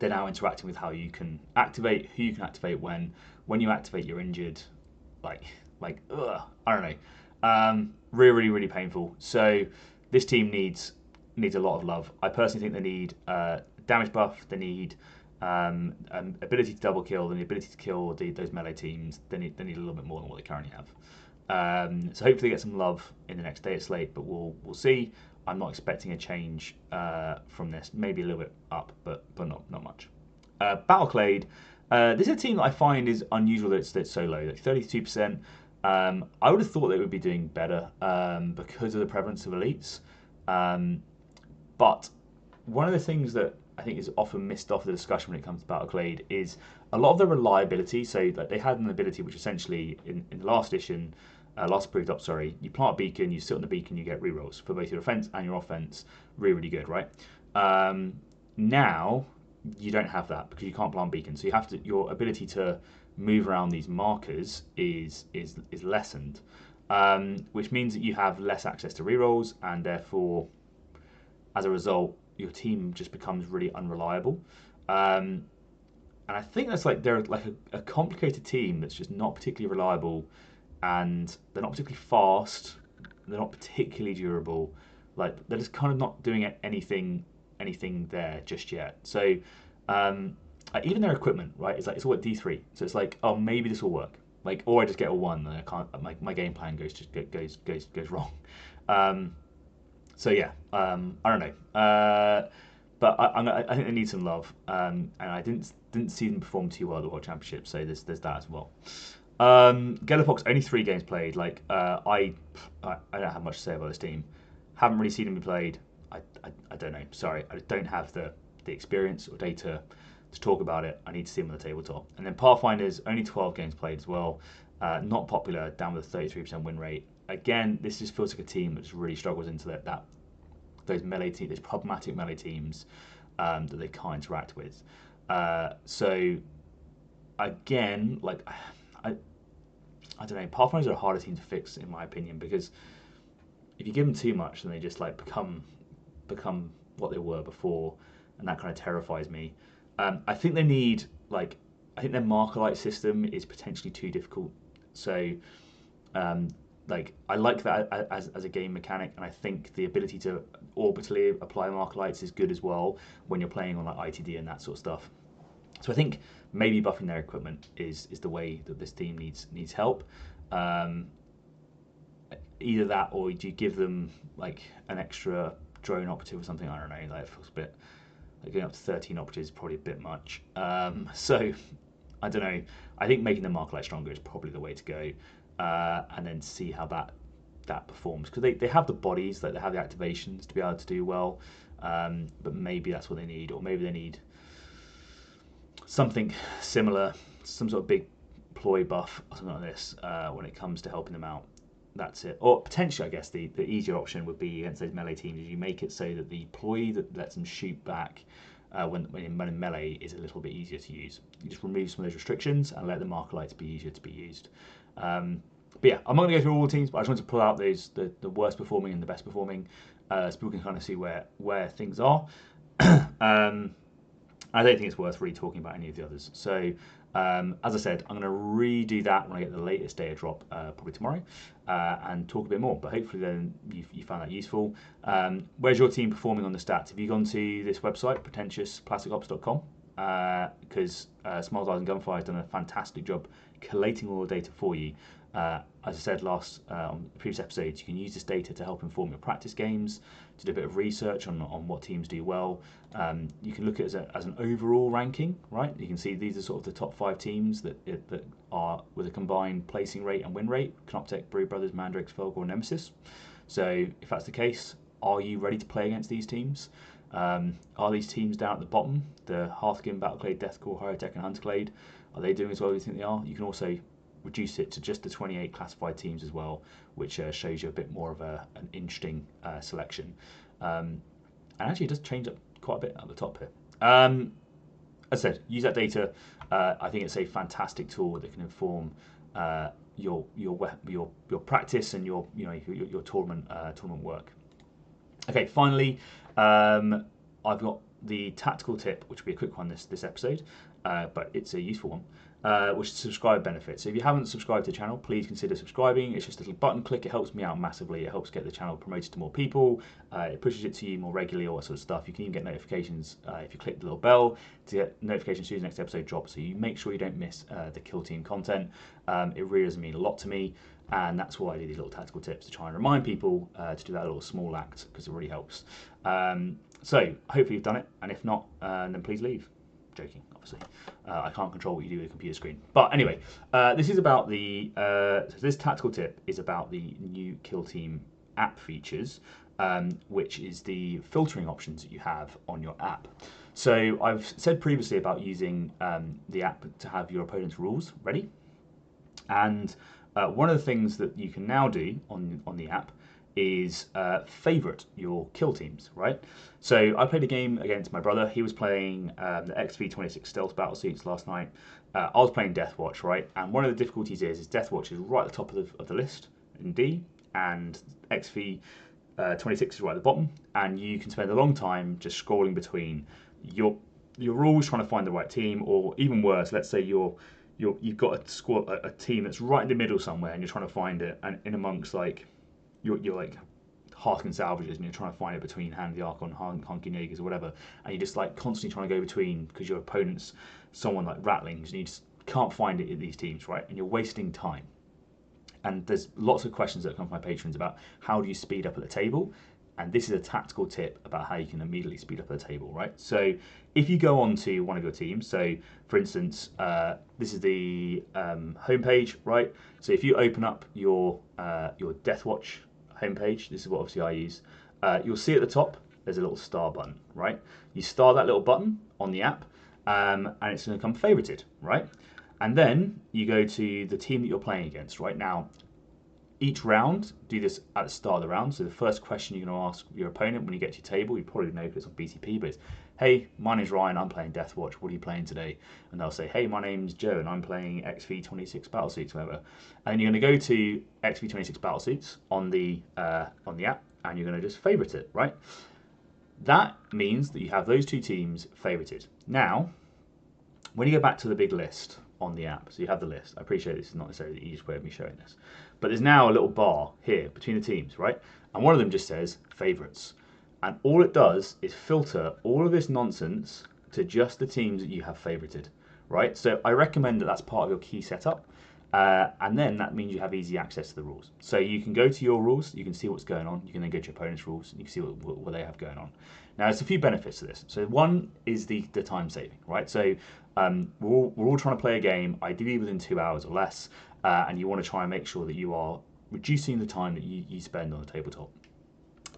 they're now interacting with how you can activate, who you can activate when. When you activate, you're injured. I don't know. Really, really painful. So this team needs a lot of love. I personally think they need damage buff. They need ability to double kill, and the ability to kill those melee teams. They need a little bit more than what they currently have. So hopefully get some love in the next data slate, but we'll see. I'm not expecting a change from this. Maybe a little bit up, but not much. Battleclade. This is a team that I find is unusual that it's so low, like 32%. I would have thought they would be doing better because of the prevalence of elites. But one of the things that I think is often missed off the discussion when it comes to Battleclade is a lot of the reliability. So that they had an ability which essentially in the last edition, last approved up, you plant a beacon, you sit on the beacon, you get rerolls for both your defense and your offense. Really, really good, right? Now you don't have that because you can't plant beacons. So you have to, your ability to move around these markers is lessened, which means that you have less access to rerolls, and therefore, as a result, your team just becomes really unreliable. And I think that's like they're like a complicated team that's just not particularly reliable, and they're not particularly fast. They're not particularly durable. Like they're just kind of not doing anything there just yet. So even their equipment, right? It's all at D3. So it's like, oh, maybe this will work. Like, or I just get a 1 and I can't. My game plan goes wrong. So yeah, I don't know. But I think they need some love. And I didn't see them perform too well at the World Championship. So there's that as well. Gellerpox, only 3 games played. Like I don't have much to say about this team. Haven't really seen them be played. I don't know. Sorry, I don't have the experience or data to talk about it. I need to see them on the tabletop. And then Pathfinders, only 12 games played as well. Not popular, down with a 33% win rate. Again, this just feels like a team that just really struggles into those melee teams, those problematic melee teams that they can't interact with. So again, like I don't know, Pathfinders are a harder team to fix in my opinion, because if you give them too much, then they just like become what they were before, and that kind of terrifies me. I think they need I think their marker light system is potentially too difficult. So I like that as a game mechanic, and I think the ability to orbitally apply marker lights is good as well when you're playing on like ITD and that sort of stuff. So I think maybe buffing their equipment is the way that this team needs help. Either that, or do you give them like an extra drone operative or something? I don't know. Like it feels a bit like going up to 13 operatives is probably a bit much. So I don't know. I think making the marker light stronger is probably the way to go, and then see how that performs, because they have the bodies, like they have the activations to be able to do well. But maybe that's what they need, or maybe they need something similar, some sort of big ploy buff or something like this when it comes to helping them out. That's it. Or potentially, I guess, the easier option would be against those melee teams, is you make it so that the ploy that lets them shoot back when in melee is a little bit easier to use. You just remove some of those restrictions and let the marker lights be easier to be used. But yeah, I'm not going to go through all the teams, but I just wanted to pull out the worst performing and the best performing, so people can kind of see where things are. I don't think it's worth really talking about any of the others. So As I said, I'm going to redo that when I get the latest data drop, probably tomorrow, and talk a bit more. But hopefully then you found that useful. Where's your team performing on the stats? Have you gone to this website, pretentiousplasticops.com? Because Smiles, Eyes and Gunfire has done a fantastic job collating all the data for you. As I said on previous episodes, you can use this data to help inform your practice games, to do a bit of research on what teams do well. You can look at it as an overall ranking, right? You can see these are sort of the top 5 teams that are with a combined placing rate and win rate: Knoptech, Brew Brothers, Mandrakes, Felgor, Nemesis. So if that's the case, are you ready to play against these teams? Are these teams down at the bottom, the Hearthkin, Battleclade, Deathcore, Hyrotech and Hunterclade, are they doing as well as you think they are? You can also reduce it to just the 28 classified teams as well, which shows you a bit more of an interesting selection. And actually it does change up quite a bit at the top here. As I said, use that data. I think it's a fantastic tool that can inform your practice and your tournament work. Okay, finally, I've got the tactical tip, which will be a quick one this episode, but it's a useful one. Which is subscribe benefit. So if you haven't subscribed to the channel, please consider subscribing. It's just a little button click. It helps me out massively. It helps get the channel promoted to more people. It pushes it to you more regularly, all that sort of stuff. You can even get notifications if you click the little bell to get notifications as soon as the next episode drops. So you make sure you don't miss the Killteam content. It really does mean a lot to me, and that's why I do these little tactical tips, to try and remind people to do that little small act, because it really helps. So hopefully you've done it, and if not, then please leave. Joking, obviously. I can't control what you do with a computer screen. But anyway, this is about so this tactical tip is about the new Killteam app features, which is the filtering options that you have on your app. So I've said previously about using the app to have your opponent's rules ready. And one of the things that you can now do on the app is favorite your kill teams, right? So I played a game against my brother. He was playing the XV-26 stealth battle suits last night. I was playing Deathwatch, right? And one of the difficulties is Deathwatch is right at the top of the list in D, and XV-26 is right at the bottom. And you can spend a long time just scrolling between your rules, trying to find the right team, or even worse, let's say you've got a team that's right in the middle somewhere, and you're trying to find it, and in amongst like you're like Hearthkin salvages, and you're trying to find it between Hand of the Archon, Hunky Nagers, or whatever, and you're just like constantly trying to go between because your opponent's someone like Rattlings, and you just can't find it in these teams, right? And you're wasting time. And there's lots of questions that come from my patrons about how do you speed up at the table, and this is a tactical tip about how you can immediately speed up at the table, right? So if you go on to one of your teams, so for instance, this is the homepage, right? So if you open up your Deathwatch homepage, this is what obviously I use, you'll see at the top there's a little star button, right? You star that little button on the app, and it's going to come favorited, right? And then you go to the team that you're playing against. Right now, each round, do this at the start of the round. So the first question you're going to ask your opponent when you get to your table, you probably know if it's on BTP, but it's, hey, my name's Ryan, I'm playing Deathwatch, what are you playing today? And they'll say, hey, my name's Joe, and I'm playing XV-26 Battlesuits, whatever. And you're going to go to XV-26 Battlesuits on the app, and you're going to just favorite it, right? That means that you have those two teams favorited. Now, when you go back to the big list on the app, so you have the list. I appreciate this is not necessarily the easiest way of me showing this, but there's now a little bar here between the teams, right? And one of them just says favorites. And all it does is filter all of this nonsense to just the teams that you have favorited, right? So I recommend that that's part of your key setup. And then that means you have easy access to the rules. So you can go to your rules, you can see what's going on, you can then go to your opponent's rules, and you can see what they have going on. Now, there's a few benefits to this. So one is the time saving, right? So we're all trying to play a game, ideally within 2 hours or less, and you want to try and make sure that you are reducing the time that you spend on the tabletop.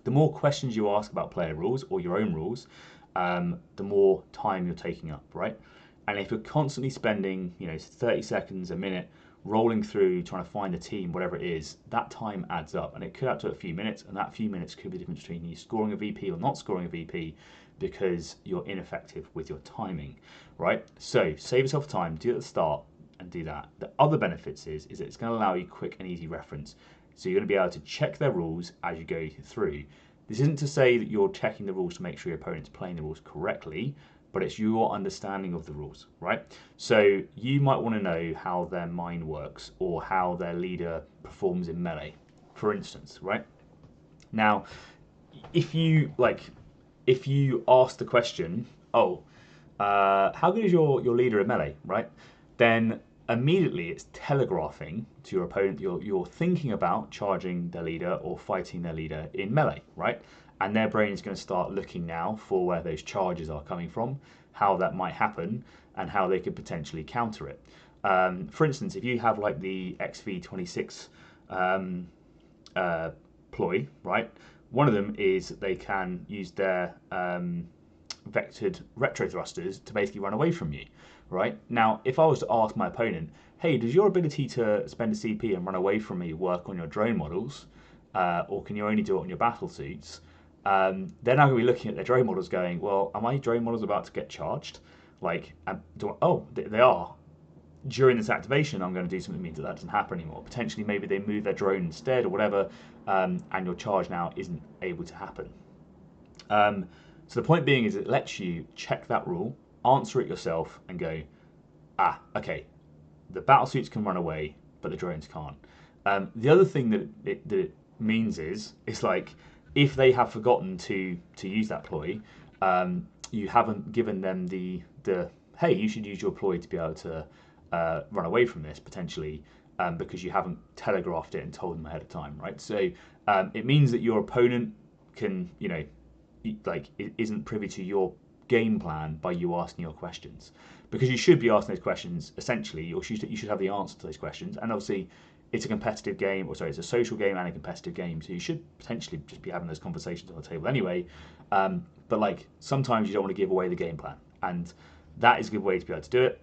The more questions you ask about player rules or your own rules, the more time you're taking up, right? And if you're constantly spending, 30 seconds, a minute, rolling through, trying to find a team, whatever it is, that time adds up, and it could add to a few minutes, and that few minutes could be the difference between you scoring a VP or not scoring a VP because you're ineffective with your timing, right? So save yourself time, do it at the start, and do that. The other benefits is that it's going to allow you quick and easy reference. So you're going to be able to check their rules as you go through. This isn't to say that you're checking the rules to make sure your opponent's playing the rules correctly, but it's your understanding of the rules, right? So you might want to know how their mind works or how their leader performs in melee, for instance, right? Now, if you ask the question, oh, how good is your leader in melee, right? Then immediately it's telegraphing to your opponent you're thinking about charging their leader or fighting their leader in melee, right? And their brain is going to start looking now for where those charges are coming from, how that might happen, and how they could potentially counter it. For instance, if you have like the XV26 ploy, right? One of them is they can use their vectored retro thrusters to basically run away from you, right? Now, if I was to ask my opponent, hey, does your ability to spend a CP and run away from me work on your drone models, or can you only do it on your battle suits? They're now going to be looking at their drone models going, well, are my drone models about to get charged? Like, they are. During this activation, I'm going to do something that means that doesn't happen anymore. Potentially, maybe they move their drone instead or whatever, and your charge now isn't able to happen. So the point being is it lets you check that rule, answer it yourself, and go, okay, the battle suits can run away, but the drones can't. The other thing that it means is like if they have forgotten to use that ploy, you haven't given them the hey, you should use your ploy to be able to run away from this potentially, because you haven't telegraphed it and told them ahead of time, right? So it means that your opponent can, isn't privy to your game plan by you asking your questions, because you should be asking those questions essentially, or you should have the answer to those questions. And obviously, it's a competitive game, it's a social game and a competitive game, so you should potentially just be having those conversations on the table anyway. But like sometimes you don't want to give away the game plan, and that is a good way to be able to do it,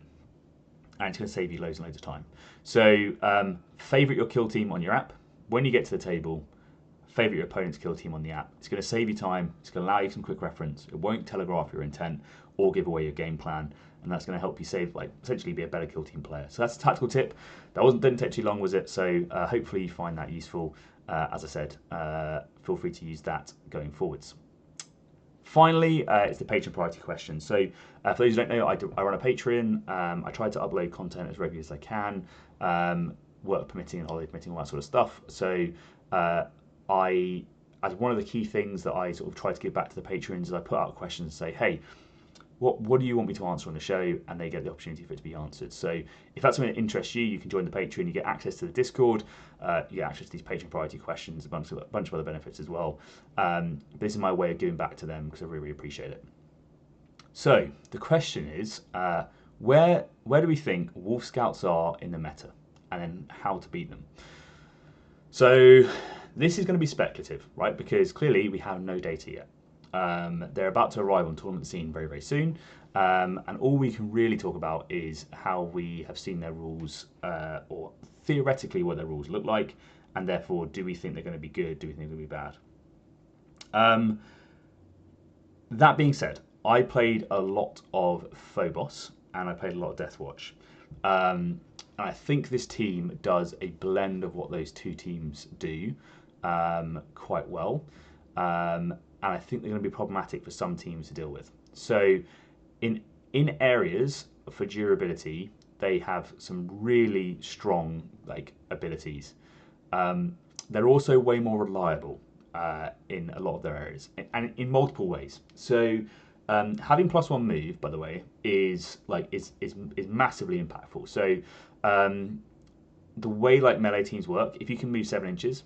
and it's going to save you loads and loads of time. So favorite your kill team on your app. When you get to the table, favorite your opponent's kill team on the app. It's going to save you time. It's going to allow you some quick reference. It won't telegraph your intent or give away your game plan, and that's going to help you essentially be a better kill team player. So that's a tactical tip. That didn't take too long, was it? So hopefully you find that useful. As I said, feel free to use that going forwards. Finally, it's the patron priority question. So for those who don't know, I run a Patreon. I try to upload content as regularly as I can, work permitting and holiday permitting, all that sort of stuff. So as one of the key things that I sort of try to give back to the patrons is I put out questions and say, hey, what do you want me to answer on the show? And they get the opportunity for it to be answered. So if that's something that interests you, you can join the Patreon. You get access to the Discord. You get access to these patron priority questions, a bunch of other benefits as well. This is my way of giving back to them because I really, really appreciate it. So the question is, where do we think Wolf Scouts are in the meta, and then how to beat them? So this is going to be speculative, right? Because clearly we have no data yet. They're about to arrive on tournament scene very, very soon, and all we can really talk about is how we have seen their rules, or theoretically what their rules look like, and therefore, do we think they're going to be good? Do we think they're going to be bad? That being said, I played a lot of Phobos and I played a lot of Deathwatch. And I think this team does a blend of what those two teams do quite well. And I think they're going to be problematic for some teams to deal with. So in areas for durability, they have some really strong abilities. They're also way more reliable in a lot of their areas, and in multiple ways. So having +1 move, by the way, is massively impactful. So the way melee teams work, if you can move 7 inches,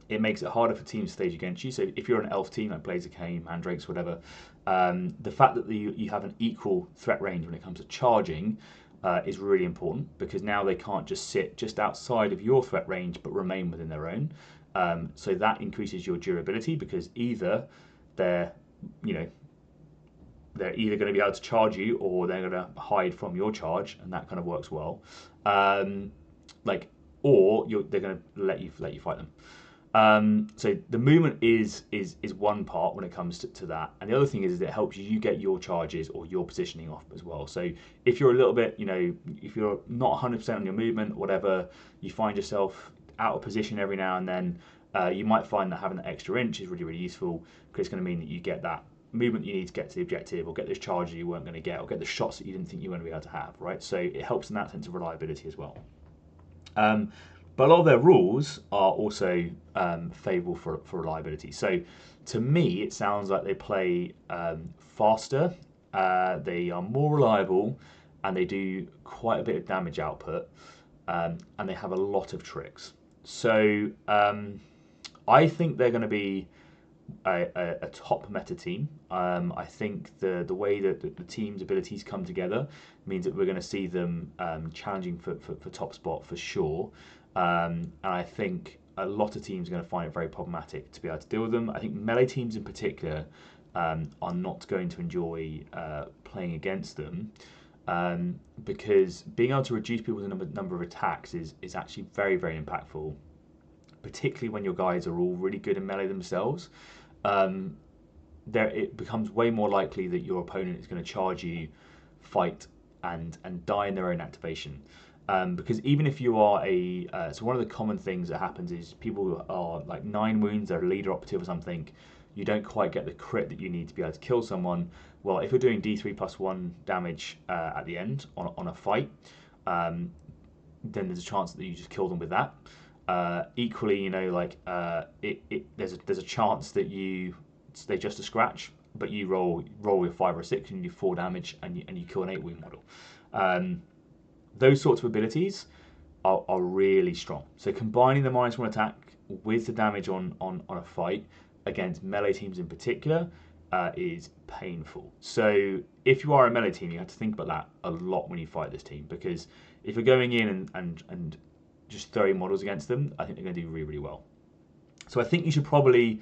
it makes it harder for teams to stage against you. So if you're an elf team like Blaziken, Mandrakes, whatever, the fact that you have an equal threat range when it comes to charging is really important, because now they can't just sit just outside of your threat range but remain within their own. So that increases your durability, because either they're either going to be able to charge you or they're going to hide from your charge, and that kind of works well. Or they're going to let you fight them. So the movement is one part when it comes to that, and the other thing is it helps you get your charges or your positioning off as well. So if you're a little bit, if you're not 100% on your movement, whatever, you find yourself out of position every now and then, you might find that having that extra inch is really, really useful, because it's going to mean that you get that movement you need to get to the objective, or get those charges you weren't going to get, or get the shots that you didn't think you were going to be able to have, right? So it helps in that sense of reliability as well. But a lot of their rules are also favourable for reliability. So to me, it sounds like they play faster, they are more reliable, and they do quite a bit of damage output, and they have a lot of tricks. So I think they're going to be a top meta team. I think the way that the team's abilities come together means that we're going to see them challenging for top spot for sure. And I think a lot of teams are going to find it very problematic to be able to deal with them. I think melee teams in particular are not going to enjoy playing against them, because being able to reduce people's number of attacks is actually very, very impactful, particularly when your guys are all really good in melee themselves. It becomes way more likely that your opponent is going to charge you, fight, and die in their own activation. Because even if you are so one of the common things that happens is people who are like 9 wounds, they're a leader operative or something, you don't quite get the crit that you need to be able to kill someone. Well, if you're doing D3 plus 1 damage at the end on a fight, then there's a chance that you just kill them with that. Equally, you know, like there's a chance that they're just a scratch, but you roll with 5 or 6 and you do 4 damage and you kill an 8 wound model. Those sorts of abilities are really strong. So combining the -1 attack with the damage on a fight against melee teams in particular is painful. So if you are a melee team, you have to think about that a lot when you fight this team, because if you're going in and just throwing models against them, I think they're going to do really, really well. So I think you should probably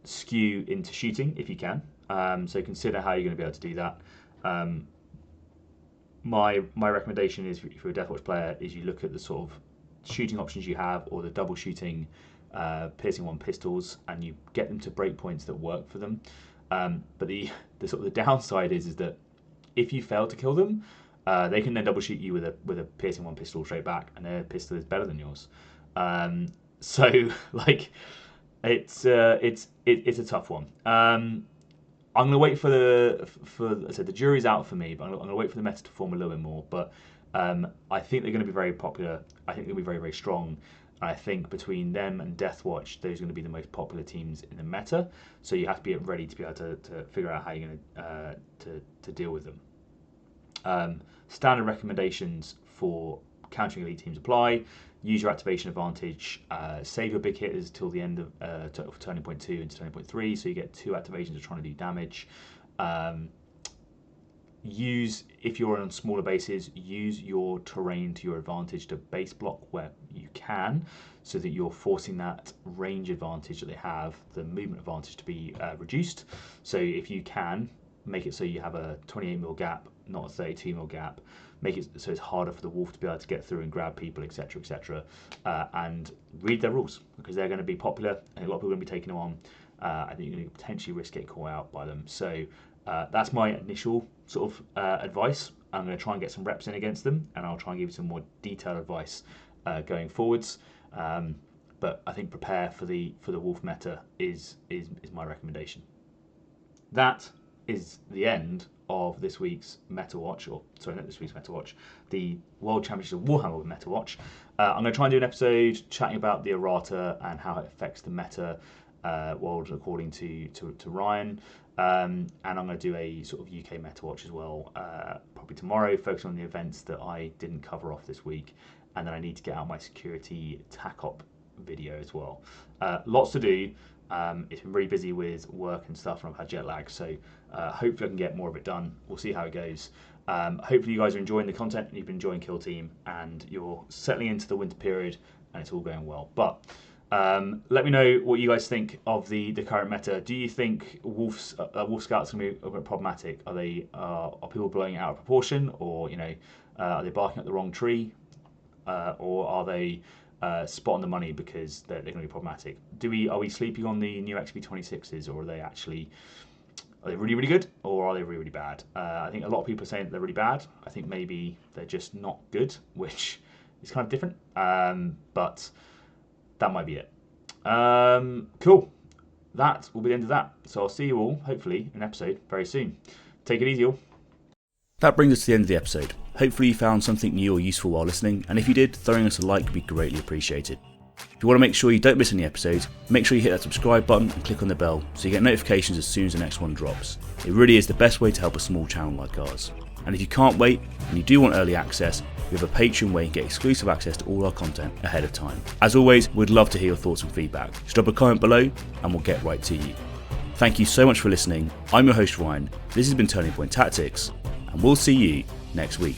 skew into shooting if you can. So consider how you're going to be able to do that. My recommendation is, if you're a Deathwatch player, is you look at the sort of shooting options you have, or the double shooting piercing 1 pistols, and you get them to breakpoints that work for them. But the sort of the downside is that if you fail to kill them, they can then double shoot you with a piercing 1 pistol straight back, and their pistol is better than yours. So like it's a tough one. I'm going to wait I said the jury's out for me, but I'm going to wait for the meta to form a little bit more. But I think they're going to be very popular. I think they're going to be very, very strong. And I think between them and Deathwatch, those are going to be the most popular teams in the meta. So you have to be ready to be able to figure out how you're going to deal with them. Standard recommendations for countering elite teams apply. Use your activation advantage. Save your big hitters till the end of turning point 2 into turning point 3, so you get 2 activations of trying to do damage. If you're on smaller bases, use your terrain to your advantage to base block where you can, so that you're forcing that range advantage that they have, the movement advantage, to be reduced. So if you can, make it so you have a 28mm gap, not a 32mm gap. Make it so it's harder for the wolf to be able to get through and grab people, etc., etc. And read their rules, because they're going to be popular, and a lot of people are going to be taking them on. I think you're going to potentially risk getting caught out by them. So that's my initial sort of advice. I'm going to try and get some reps in against them, and I'll try and give you some more detailed advice going forwards. But I think prepare for the wolf meta is my recommendation. That is the end of this week's Metawatch, not this week's Metawatch, the World Championships of Warhammer with Metawatch. I'm going to try and do an episode chatting about the errata and how it affects the meta world according to Ryan. And I'm going to do a sort of UK Metawatch as well, probably tomorrow, focusing on the events that I didn't cover off this week. And then I need to get out my security TACOP video as well. Lots to do. It's been really busy with work and stuff, and I've had jet lag, so hopefully I can get more of it done. We'll see how it goes. Hopefully you guys are enjoying the content, and you've been enjoying Killteam, and you're settling into the winter period, and it's all going well. But let me know what you guys think of the current meta. Do you think Wolf Scouts are going to be a bit problematic? Are people blowing it out of proportion, or are they barking up the wrong tree, or are they spot on the money because they're going to be problematic? Are we sleeping on the new XP26s, or are they really, really good, or are they really, really bad? I think a lot of people are saying that they're really bad. I think maybe they're just not good, which is kind of different, but that might be it. Cool. that will be the end of that. So I'll see you all, hopefully, in an episode very soon. Take it easy, all. That brings us to the end of the episode. Hopefully you found something new or useful while listening, and if you did, throwing us a like would be greatly appreciated. If you want to make sure you don't miss any episodes, make sure you hit that subscribe button and click on the bell so you get notifications as soon as the next one drops. It really is the best way to help a small channel like ours. And if you can't wait and you do want early access, we have a Patreon where you can get exclusive access to all our content ahead of time. As always, we'd love to hear your thoughts and feedback. Just drop a comment below and we'll get right to you. Thank you so much for listening. I'm your host Ryan, this has been Turning Point Tactics, and we'll see you next week.